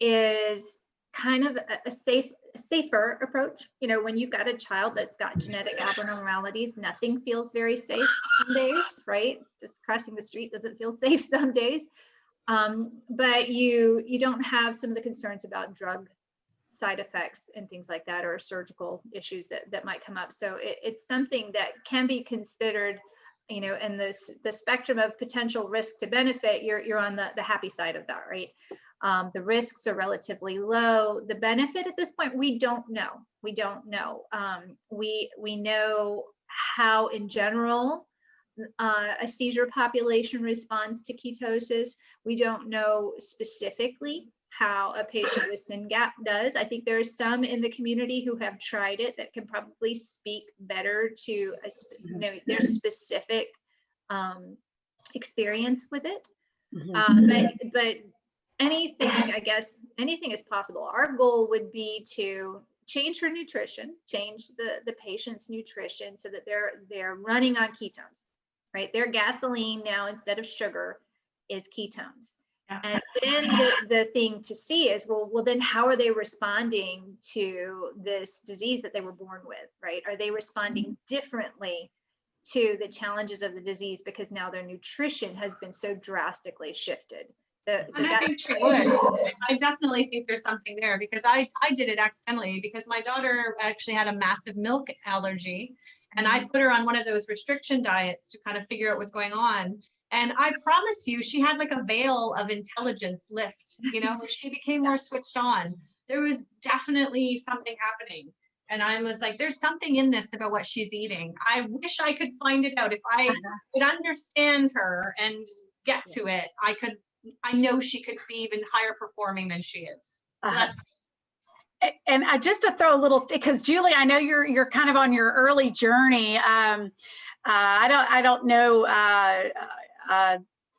is kind of a safer approach. You know, when you've got a child that's got genetic abnormalities, nothing feels very safe some days, right? Just crossing the street doesn't feel safe some days. But you don't have some of the concerns about drug side effects and things like that, or surgical issues that might come up. So it's something that can be considered, you know, in the spectrum of potential risk to benefit, you're on the happy side of that, right? The risks are relatively low. The benefit at this point, we don't know. We don't know. We know how, in general, a seizure population responds to ketosis. We don't know specifically how a patient with SYNGAP does. I think there are some in the community who have tried it that can probably speak better to their specific experience with it. But anything, I guess, anything is possible. Our goal would be to change her nutrition, change the patient's nutrition so that they're running on ketones, right? Their gasoline now, instead of sugar, is ketones. Yeah. And then the thing to see is, well, then how are they responding to this disease that they were born with, right? Are they responding differently to the challenges of the disease because now their nutrition has been so drastically shifted? And I think she would. I definitely think there's something there, because I did it accidentally because my daughter actually had a massive milk allergy, and I put her on one of those restriction diets to kind of figure out what's going on. And I promise you, she had like a veil of intelligence lift, you know, she became more switched on. There was definitely something happening. And I was like, there's something in this about what she's eating. I wish I could find it out. If I could understand her and get to it, I know she could be even higher performing than she is. So that's and just to throw a little, because Julie, I know you're kind of on your early journey. I don't know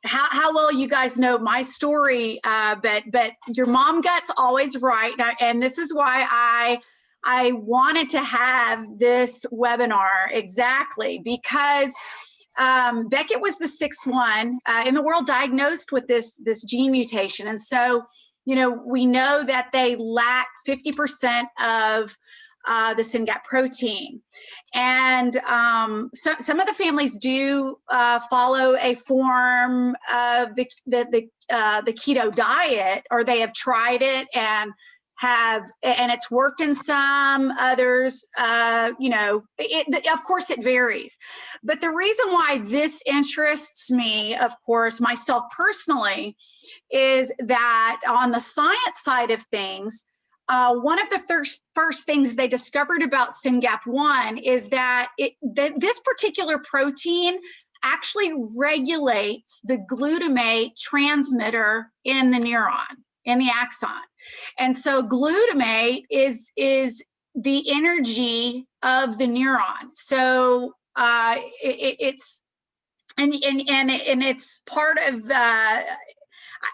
how well you guys know my story, but your mom gut's always right, and this is why I wanted to have this webinar, exactly because Beckett was the sixth one in the world diagnosed with this gene mutation, and so you know we know that they lack 50% of the SYNGAP protein, and some of the families do follow a form of the keto diet, or they have tried it and it's worked in some others. You know, of course it varies, but the reason why this interests me, of course, myself personally, is that on the science side of things, one of the first things they discovered about SYNGAP1 is that this particular protein actually regulates the glutamate transmitter in the neuron, in the axon. And so glutamate is the energy of the neuron. So it's part of the,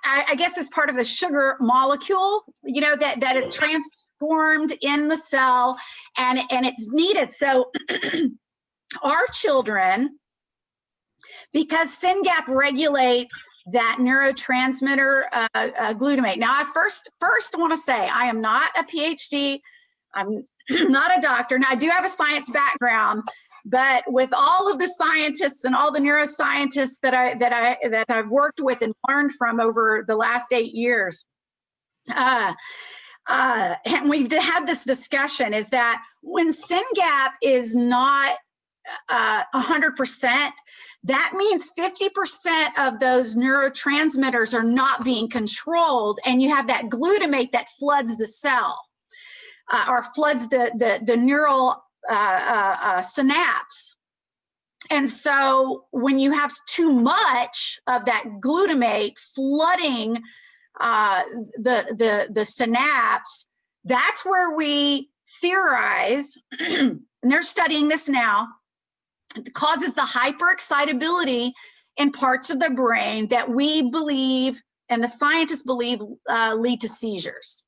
I guess it's part of a sugar molecule, you know, that it transformed in the cell, and it's needed. So our children, because SYNGAP regulates that neurotransmitter glutamate. Now, I first want to say I am not a PhD. I'm not a doctor. Now, I do have a science background, but with all of the scientists and all the neuroscientists that I've worked with and learned from over the last 8 years, and we've had this discussion, is that when SYNGAP is not 100%, that means 50% of those neurotransmitters are not being controlled, and you have that glutamate that floods the cell, or floods the neural synapse. And so when you have too much of that glutamate flooding the synapse, that's where we theorize, and they're studying this now, it causes the hyperexcitability in parts of the brain that we believe, and the scientists believe, lead to seizures.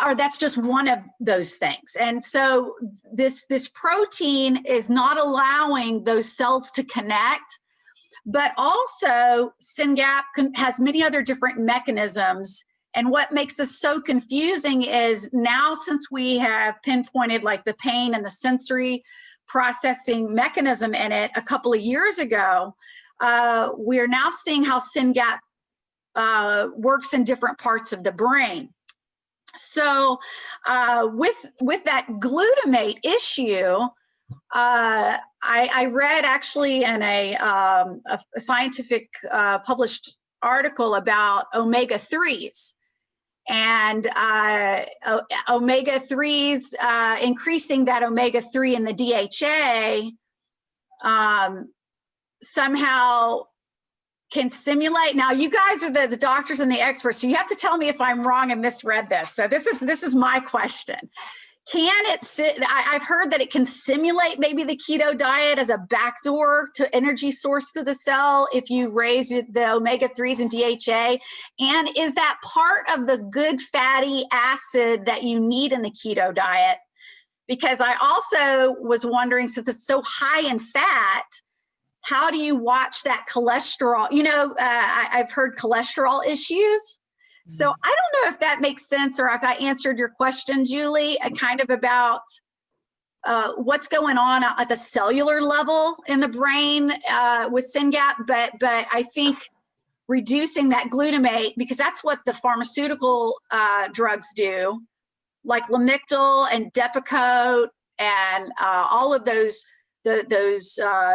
Or that's just one of those things. And so this protein is not allowing those cells to connect, but also SYNGAP has many other different mechanisms. And what makes this so confusing is now, since we have pinpointed like the pain and the sensory processing mechanism in it a couple of years ago, we are now seeing how SYNGAP works in different parts of the brain. So with that glutamate issue, I read actually in a scientific published article about omega-3s, and omega-3s, increasing that omega-3 in the DHA somehow can simulate. Now, you guys are the doctors and the experts, so you have to tell me if I'm wrong and misread this. So this is my question. Can it I've heard that it can simulate maybe the keto diet as a backdoor to energy source to the cell if you raise the omega-3s and DHA. And is that part of the good fatty acid that you need in the keto diet? Because I also was wondering, since it's so high in fat, how do you watch that cholesterol? You know, I've heard cholesterol issues. So I don't know if that makes sense, or if I answered your question, Julie, kind of about what's going on at the cellular level in the brain with SYNGAP. But I think reducing that glutamate, because that's what the pharmaceutical drugs do, like Lamictal and Depakote and all of those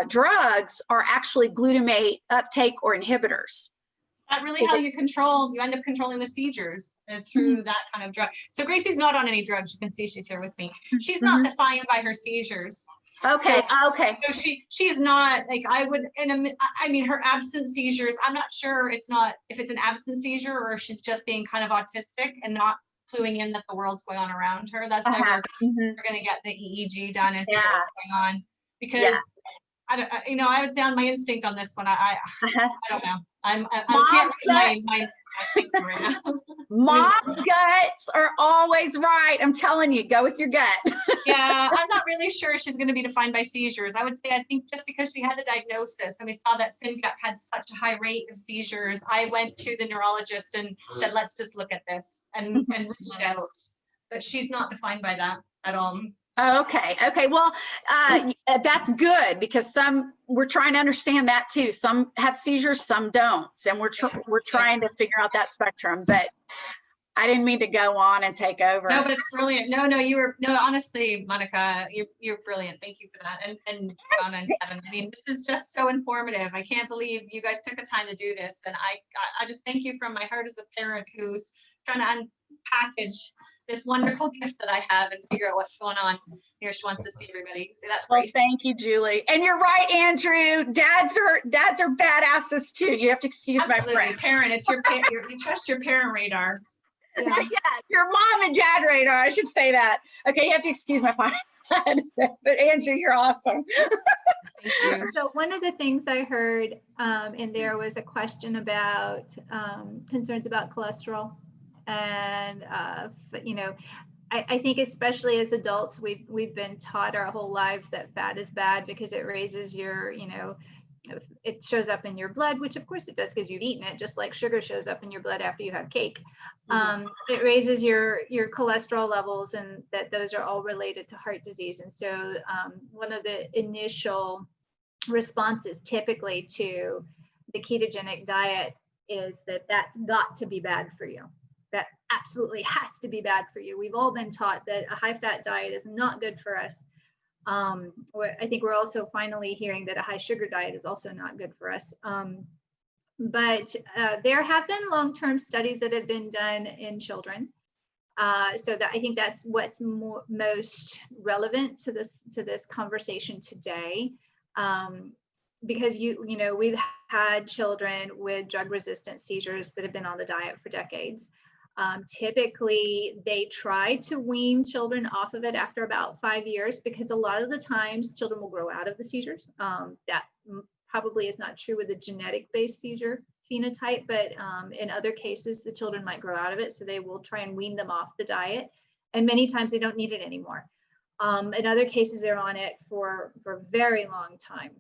drugs are actually glutamate uptake or inhibitors. That really So how you end up controlling the seizures is through that kind of drug. So Gracie's not on any drugs. You can see she's here with me. She's not defined by her seizures. Okay. So, Okay. So she's not like, I mean, her absent seizures, I'm not sure if it's an absent seizure or if she's just being kind of autistic and not cluing in that the world's going on around her. That's why we're going to get the EEG done and figure out what's going on, because I would say on my instinct on this one, I don't know. I can't see my thinking right now. Mom's guts are always right. I'm telling you, go with your gut. Yeah, I'm not really sure she's going to be defined by seizures. I would say, I think just because she had the diagnosis and we saw that SYNGAP had such a high rate of seizures, I went to the neurologist and said, let's just look at this and rule it out. But she's not defined by that at all. Okay. Well, that's good, because we're trying to understand that too. Some have seizures, some don't, and we're trying to figure out that spectrum. But I didn't mean to go on and take over. No, but it's brilliant. Honestly, Monica, you're brilliant. Thank you for that. And Donna and Kevin. I mean, this is just so informative. I can't believe you guys took the time to do this, and I just thank you from my heart as a parent who's trying to unpackage this wonderful gift that I have and figure out what's going on. Here, she wants to see everybody. So that's Well, great. thank you, Julie. And you're right, Andrew. Dads are badasses too. You have to excuse Absolutely. my French. Parent, it's your you trust your parent radar. Yeah. Yeah, your mom and dad radar. I should say that. Okay, you have to excuse my fun. But Andrew, you're awesome. Thank you. So one of the things I heard in there was a question about concerns about cholesterol. And, you know, I think especially as adults, we've been taught our whole lives that fat is bad because it raises your, you know, it shows up in your blood, which of course it does because you've eaten it, just like sugar shows up in your blood after you have cake. It raises your cholesterol levels, and that those are all related to heart disease. And so one of the initial responses typically to the ketogenic diet is that that's got to be bad for you. That absolutely has to be bad for you. We've all been taught that a high fat diet is not good for us. I think we're also finally hearing that a high sugar diet is also not good for us. But there have been long-term studies that have been done in children. So that I think that's what's most relevant to this conversation today. Because you know, we've had children with drug-resistant seizures that have been on the diet for decades. Typically, they try to wean children off of it after about 5 years, because a lot of the times children will grow out of the seizures. That probably is not true with the genetic-based seizure phenotype, but in other cases, the children might grow out of it, so they will try and wean them off the diet. And many times they don't need it anymore. In other cases, they're on it for a very long time.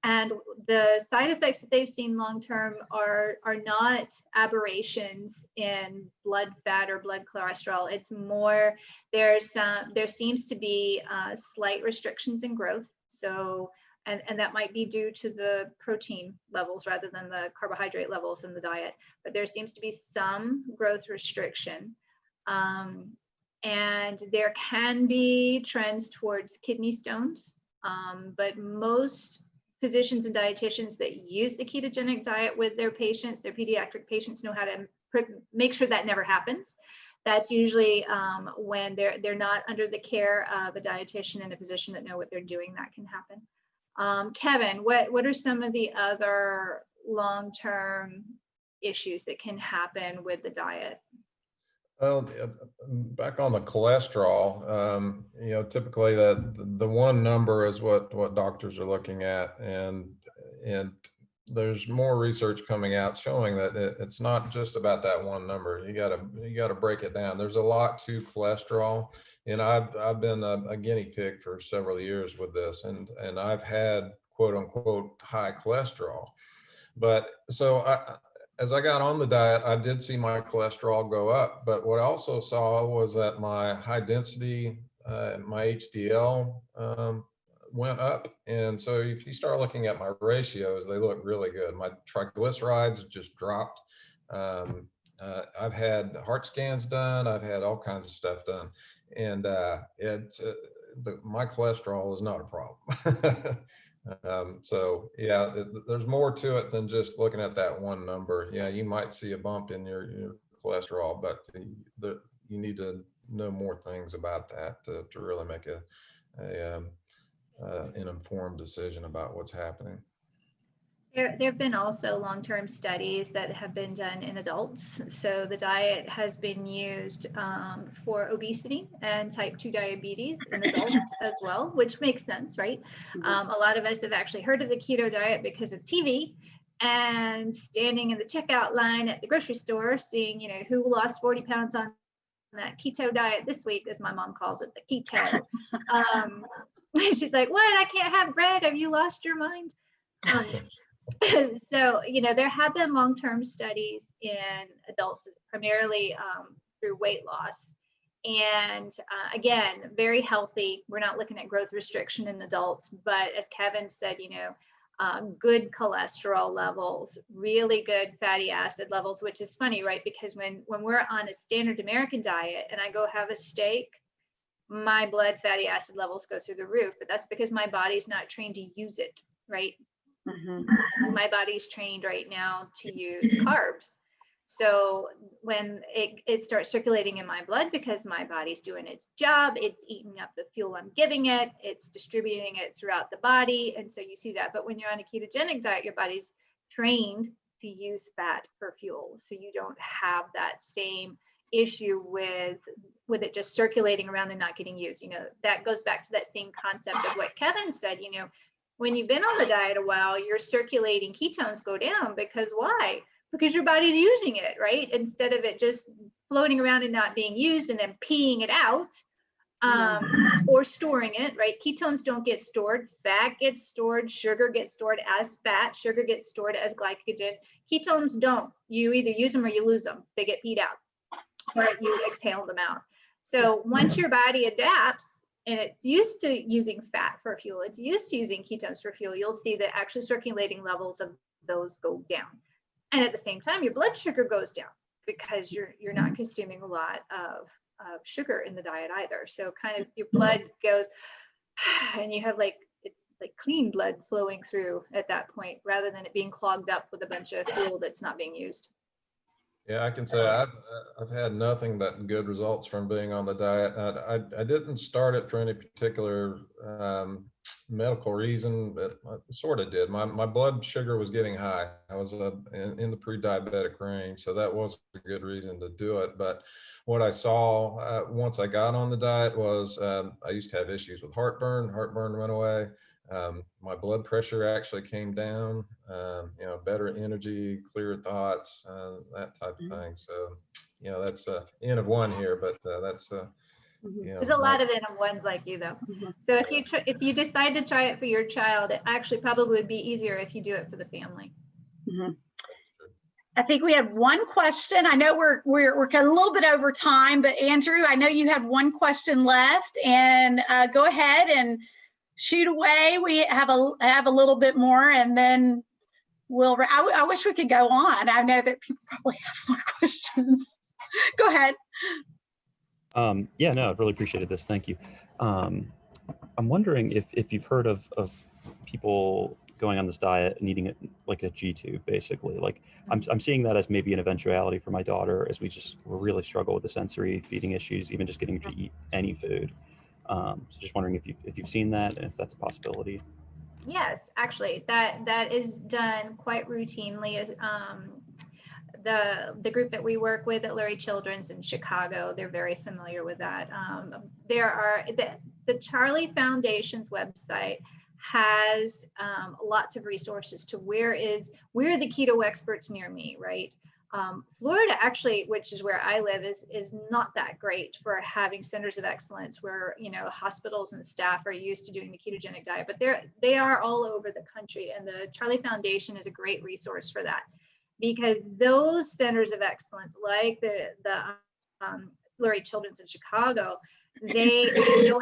And the side effects that they've seen long-term are not aberrations in blood fat or blood cholesterol. It's more, there seems to be slight restrictions in growth. So, and that might be due to the protein levels rather than the carbohydrate levels in the diet, but there seems to be some growth restriction. And there can be trends towards kidney stones, but most physicians and dietitians that use the ketogenic diet with their patients, their pediatric patients, know how to make sure that never happens. That's usually when they're not under the care of a dietitian and a physician that know what they're doing, that can happen. Kevin, what are some of the other long-term issues that can happen with the diet? Well, back on the cholesterol, you know, typically the one number is what doctors are looking at, and there's more research coming out showing that it's not just about that one number. You gotta break it down. There's a lot to cholesterol, and I've been a guinea pig for several years with this, and I've had quote unquote high cholesterol, but so as I got on the diet, I did see my cholesterol go up, but what I also saw was that my high density, my HDL went up. And so if you start looking at my ratios, they look really good. My triglycerides just dropped. I've had heart scans done. I've had all kinds of stuff done. And my cholesterol is not a problem. So yeah, there's more to it than just looking at that one number. Yeah, you might see a bump in your cholesterol, but you need to know more things about that to really make an informed decision about what's happening. There have been also long-term studies that have been done in adults. So the diet has been used for obesity and type 2 diabetes in adults as well, which makes sense, right? A lot of us have actually heard of the keto diet because of TV and standing in the checkout line at the grocery store, seeing, you know, who lost 40 pounds on that keto diet this week, as my mom calls it, the keto. She's like, what? I can't have bread. Have you lost your mind? So, you know, there have been long-term studies in adults, primarily through weight loss. And again, very healthy. We're not looking at growth restriction in adults, but as Kevin said, you know, good cholesterol levels, really good fatty acid levels, which is funny, right? Because when we're on a standard American diet and I go have a steak, my blood fatty acid levels go through the roof, but that's because my body's not trained to use it, right? My body's trained right now to use carbs. So when it starts circulating in my blood, because my body's doing its job, it's eating up the fuel I'm giving it, it's distributing it throughout the body. And so you see that. But when you're on a ketogenic diet, your body's trained to use fat for fuel. So you don't have that same issue with it just circulating around and not getting used. That goes back to that same concept of what Kevin said. When you've been on the diet a while, your circulating ketones go down. Because why? Because your body's using it, right? Instead of it just floating around and not being used and then peeing it out, or storing it, right? Ketones don't get stored. Fat gets stored. Sugar gets stored as fat. Sugar gets stored as glycogen. Ketones don't. You either use them or you lose them. They get peed out, or you exhale them out. So once your body adapts and it's used to using fat for fuel, it's used to using ketones for fuel, you'll see that actually circulating levels of those go down. And at the same time, your blood sugar goes down because you're not consuming a lot of sugar in the diet either. So kind of your blood goes, and you have it's like clean blood flowing through at that point, rather than it being clogged up with a bunch of fuel that's not being used. Yeah, I can say I've had nothing but good results from being on the diet. I didn't start it for any particular medical reason, but I sort of did. My blood sugar was getting high. I was in the pre-diabetic range, so that was a good reason to do it. But what I saw once I got on the diet was I used to have issues with heartburn. Heartburn went away. My blood pressure actually came down, better energy, clearer thoughts, that type of thing. So, that's N of one here, but that's, There's a lot of N of ones like you though. So if you decide to try it for your child, it actually probably would be easier if you do it for the family. I think we had one question. I know we're a little bit over time, but Andrew, I know you had one question left, and go ahead and shoot away. We have a little bit more, and then I wish we could go on. I know that people probably have more questions. Go ahead. Yeah, no, I really appreciated this. Thank you. I'm wondering if you've heard of people going on this diet and eating it like a G tube, basically. Like I'm seeing that as maybe an eventuality for my daughter, as we really struggle with the sensory feeding issues, even just getting her to eat any food. So just wondering if you've seen that and if that's a possibility. Yes, actually, that is done quite routinely. The group that we work with at Lurie Children's in Chicago, they're very familiar with that. There are the Charlie Foundation's website has lots of resources to where are the keto experts near me, right? Florida actually, which is where I live, is not that great for having centers of excellence where hospitals and staff are used to doing the ketogenic diet, but they are all over the country, and the Charlie Foundation is a great resource for that, because those centers of excellence, like the Lurie Children's in Chicago, they know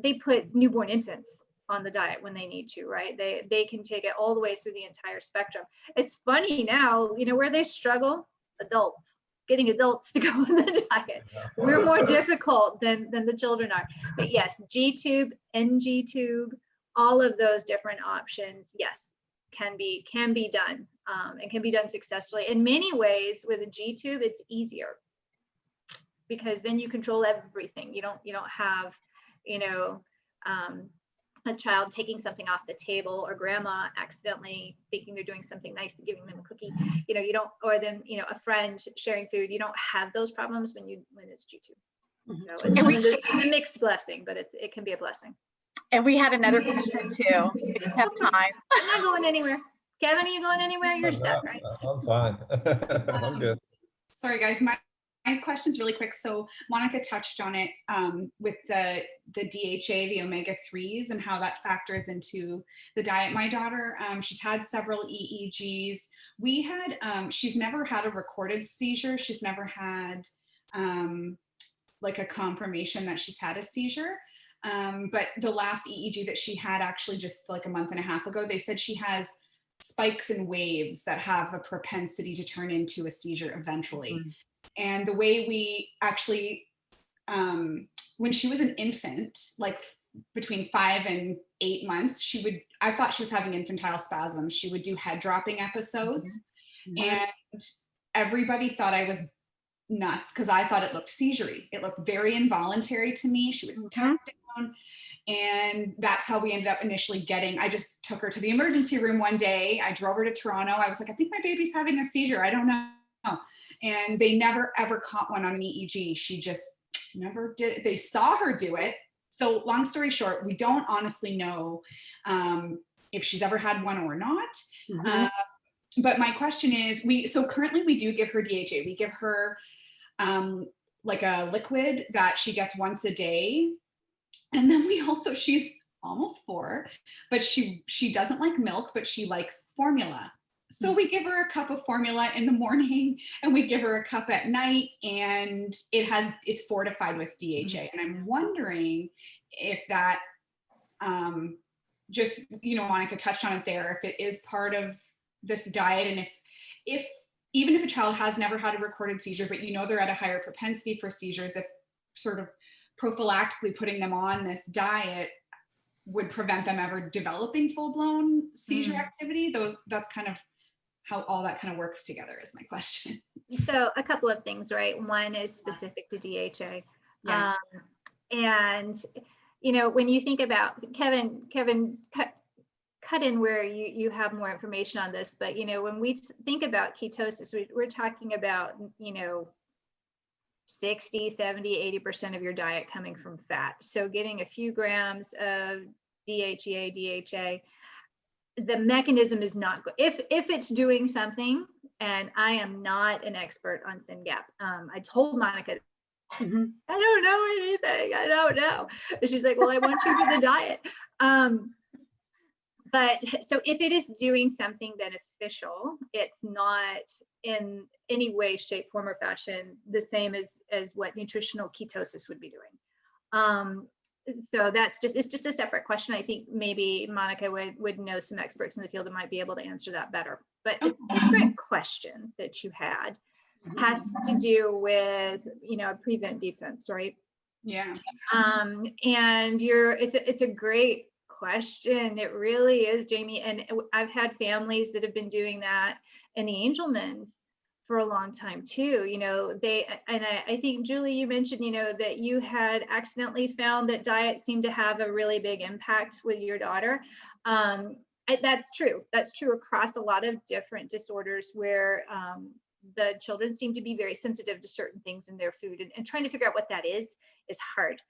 they put newborn infants on the diet when they need to, right? They can take it all the way through the entire spectrum. It's funny now, where they struggle, getting adults to go on the diet. We're more difficult than the children are. But yes, G-tube, NG tube, all of those different options, yes, can be done, and can be done successfully. In many ways, with a G-tube, it's easier because then you control everything. You don't have, a child taking something off the table, or grandma accidentally thinking they're doing something nice and giving them a cookie. You don't, or then a friend sharing food. You don't have those problems when it's G-tube. So it's a mixed blessing, but it can be a blessing. And we had another question too, if you have time. I'm not going anywhere. Kevin, are you going anywhere? You're stuck, right? I'm fine. I'm good. Sorry, guys. My question's really quick. So Monica touched on it with the DHA, the omega-3s, and how that factors into the diet. My daughter, she's had several EEGs. She's never had a recorded seizure. She's never had like a confirmation that she's had a seizure. But the last EEG that she had, actually just like a month and a half ago, they said she has spikes and waves that have a propensity to turn into a seizure eventually. And the way we actually, when she was an infant, like between 5 and 8 months, I thought she was having infantile spasms. She would do head dropping episodes. And everybody thought I was nuts because I thought it looked seizure-y. It looked very involuntary to me. She would tuck down. And that's how we ended up initially I just took her to the emergency room one day. I drove her to Toronto. I was like, I think my baby's having a seizure. I don't know. And they never, ever caught one on an EEG. She just never did it. They saw her do it. So long story short, we don't honestly know if she's ever had one or not. But my question is, so currently we do give her DHA. We give her like a liquid that she gets once a day. And then she's almost 4, but she doesn't like milk, but she likes formula. So we give her a cup of formula in the morning and we give her a cup at night, and it's fortified with DHA. And I'm wondering if that, just, Monica touched on it there, if it is part of this diet, and if even if a child has never had a recorded seizure, but they're at a higher propensity for seizures, if sort of prophylactically putting them on this diet would prevent them ever developing full-blown seizure activity. That's kind of how all that kind of works together is my question. So a couple of things, right? One is specific to DHA. Yeah. And, when you think about Kevin, cut in where you have more information on this, but, when we think about ketosis, we're talking about, 60, 70, 80% of your diet coming from fat. So getting a few grams of DHA, the mechanism is not good. If it's doing something, and I am not an expert on SYNGAP. I told Monica, I don't know anything. I don't know. And she's like, well, I want you for the diet. But so if it is doing something beneficial, it's not in any way, shape, form, or fashion the same as what nutritional ketosis would be doing. So it's just a separate question. I think maybe Monica would know some experts in the field that might be able to answer that better. But a different question that you had has to do with, prevent defense, right? Yeah. And it's a great question. It really is, Jamie. And I've had families that have been doing that in the Angelmans for a long time too. I think Julie, you mentioned, that you had accidentally found that diet seemed to have a really big impact with your daughter. That's true. That's true across a lot of different disorders where the children seem to be very sensitive to certain things in their food, and trying to figure out what that is hard.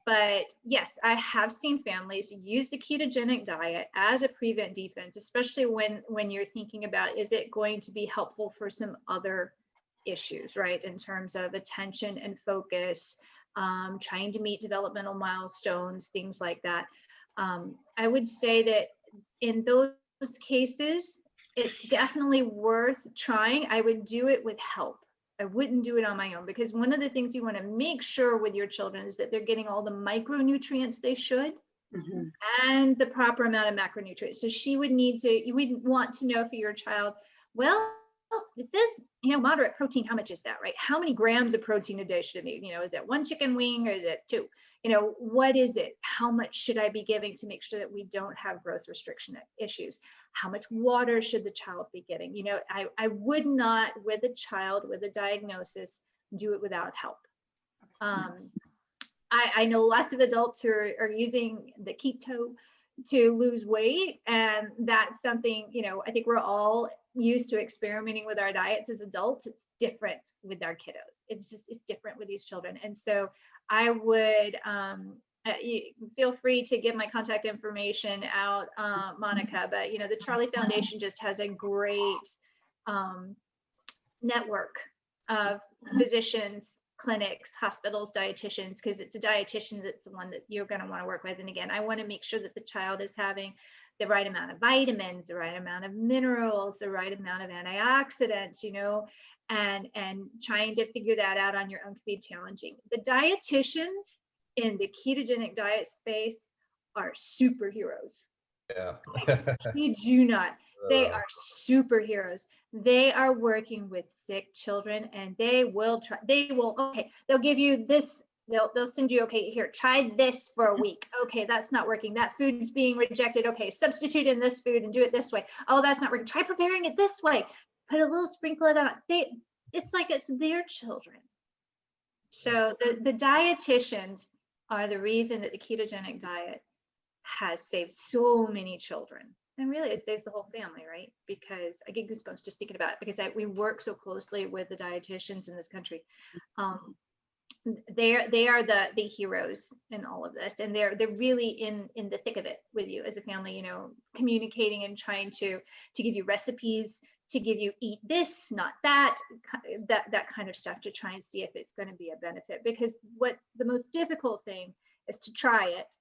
But yes, I have seen families use the ketogenic diet as a prevent defense, especially when you're thinking about, is it going to be helpful for some other issues, right? In terms of attention and focus, trying to meet developmental milestones, things like that. I would say that in those cases, it's definitely worth trying. I would do it with help. I wouldn't do it on my own, because one of the things you want to make sure with your children is that they're getting all the micronutrients they should and the proper amount of macronutrients. So you would want to know for your child, well, this is, moderate protein. How much is that, right? How many grams of protein a day should it be? Is it 1 chicken wing or is it 2? What is it? How much should I be giving to make sure that we don't have growth restriction issues? How much water should the child be getting? I would not, with a child with a diagnosis, do it without help. I know lots of adults who are using the keto to lose weight, and that's something, I think we're all used to experimenting with our diets as adults. It's different with our kiddos. It's different with these children. And so I would, feel free to give my contact information out, Monica, but the Charlie Foundation just has a great network of physicians, clinics, hospitals, dietitians, because it's a dietitian that's the one that you're going to want to work with. And again, I want to make sure that the child is having the right amount of vitamins, the right amount of minerals, the right amount of antioxidants, and trying to figure that out on your own can be challenging. The dietitians in the ketogenic diet space are superheroes. Yeah. I kid you not. They are superheroes. They are working with sick children, and they'll give you this. They'll send you, okay, here, try this for a week. Okay, that's not working. That food's being rejected. Okay, substitute in this food and do it this way. Oh, that's not working. Try preparing it this way. put a little sprinkle of that. It's like it's their children. So the dietitians are the reason that the ketogenic diet has saved so many children. And really, it saves the whole family, right? Because I get goosebumps just thinking about it, because we work so closely with the dietitians in this country. They are the heroes in all of this, and they're really in the thick of it with you as a family, you know, communicating and trying to give you recipes, to give you eat this, not that kind of stuff, to try and see if it's going to be a benefit. Because what's the most difficult thing is to try it,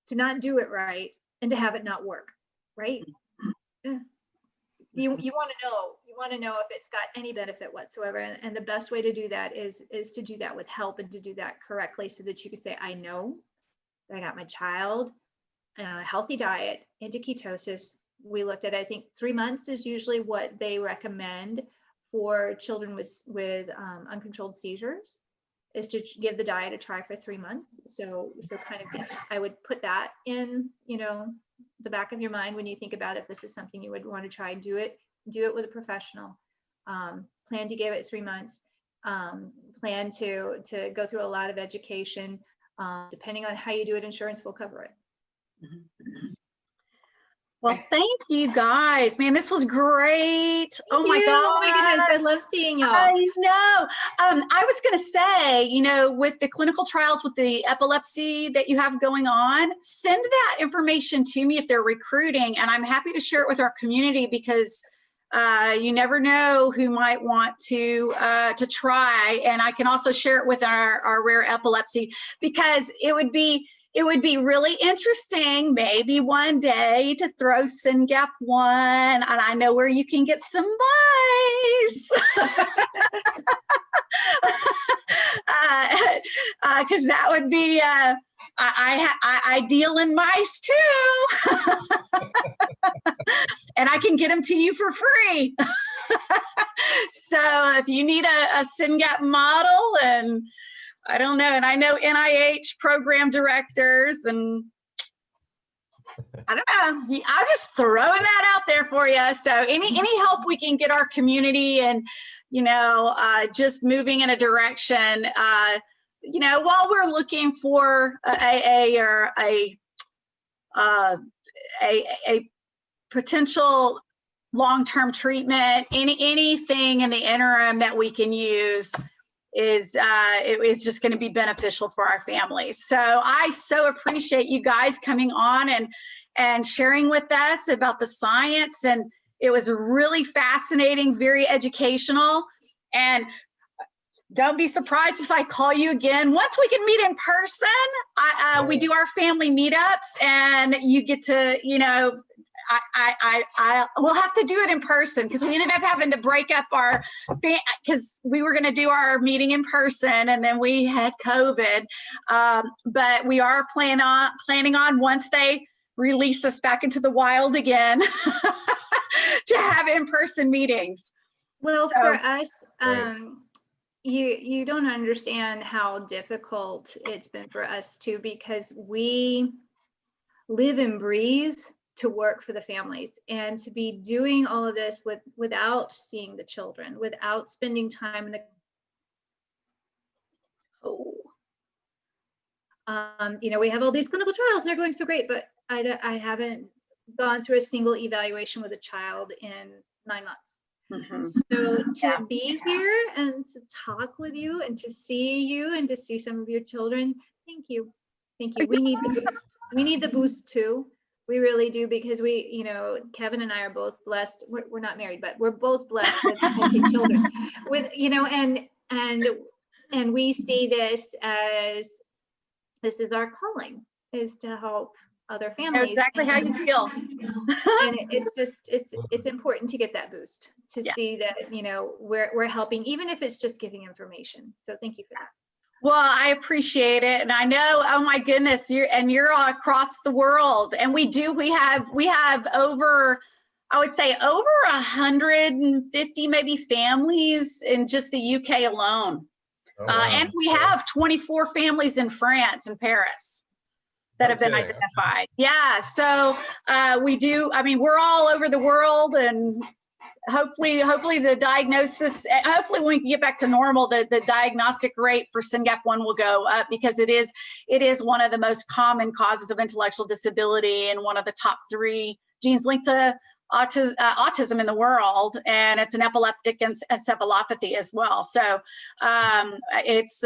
to not do it right, and to have it not work, right? You want to know if it's got any benefit whatsoever, and the best way to do that is to do that with help, and to do that correctly, so that you can say, I know that I got my child on a healthy diet into ketosis. We looked at, I think 3 months is usually what they recommend for children with uncontrolled seizures, is to give the diet a try for 3 months. So kind of, I would put that in, you know, the back of your mind when you think about if this is something you would want to try and do it with a professional. Plan to give it 3 months. Plan to go through a lot of education. Depending on how you do it, insurance will cover it. Well, thank you guys. Man, this was great. Oh my God. Oh my goodness, I love seeing y'all. I know. I was going to say, you know, with the clinical trials with the epilepsy that you have going on, send that information to me if they're recruiting, and I'm happy to share it with our community, because you never know who might want to try. And I can also share it with our rare epilepsy, because it would be really interesting, maybe one day, to throw SYNGAP 1, and I know where you can get some mice. Because that would be, I deal in mice too. And I can get them to you for free. So if you need a SYNGAP model, and I don't know, and I know NIH program directors, and I don't know, I'm just throwing that out there for you. So any help we can get our community, and, you know, just moving in a direction, you know, while we're looking for a potential long-term treatment, anything in the interim that we can use is just going to be beneficial for our families. So I so appreciate you guys coming on and sharing with us about the science, and it was really fascinating, very educational. And don't be surprised if I call you again once we can meet in person. We do our family meetups, and you get to, you know, we'll have to do it in person, because we ended up having to break up because we were going to do our meeting in person, and then we had COVID. But we are planning on, once they release us back into the wild again, to have in-person meetings. Well, so, for us, you don't understand how difficult it's been for us too, because we live and breathe to work for the families, and to be doing all of this without seeing the children, without spending time in the you know, we have all these clinical trials, they're going so great, but I haven't gone through a single evaluation with a child in 9 months. Mm-hmm. So to be here and to talk with you, and to see you, and to see some of your children, thank you. We need the boost. We need the boost too. We really do, because we, you know, Kevin and I are both blessed. We're not married, but we're both blessed with healthy children. With, you know, and we see this is our calling, is to help other families. Exactly how you feel. And it's important to get that boost, to see that, you know, we're helping, even if it's just giving information. So thank you for that. Well, I appreciate it. And I know, oh my goodness, you're all across the world. And we have over, I would say over 150 maybe families in just the UK alone. Oh, wow. And we have 24 families in France and Paris that have been identified. Yeah. So we do, I mean, we're all over the world, and hopefully the diagnosis, hopefully when we can get back to normal, the diagnostic rate for SYNGAP1 will go up, because it is one of the most common causes of intellectual disability and one of the top 3 genes linked to autism in the world, and it's an epileptic encephalopathy as well. So it's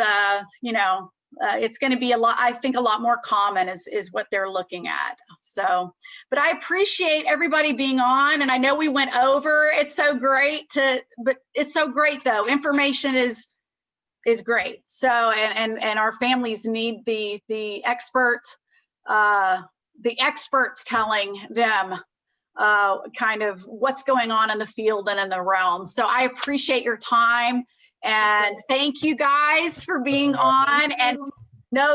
it's going to be I think a lot more common is what they're looking at. So, but I appreciate everybody being on, and I know we went over. It's so great but it's so great though. Information is great. So, and our families need the experts telling them kind of what's going on in the field and in the realm. So I appreciate your time, and thank you guys for being on. And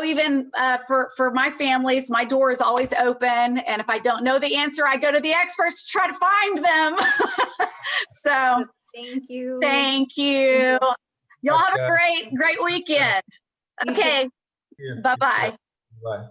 even for my families, my door is always open. And if I don't know the answer, I go to the experts to try to find them. So thank you. Thank you. Y'all have a great weekend. Okay. Yeah. Bye-bye. Bye.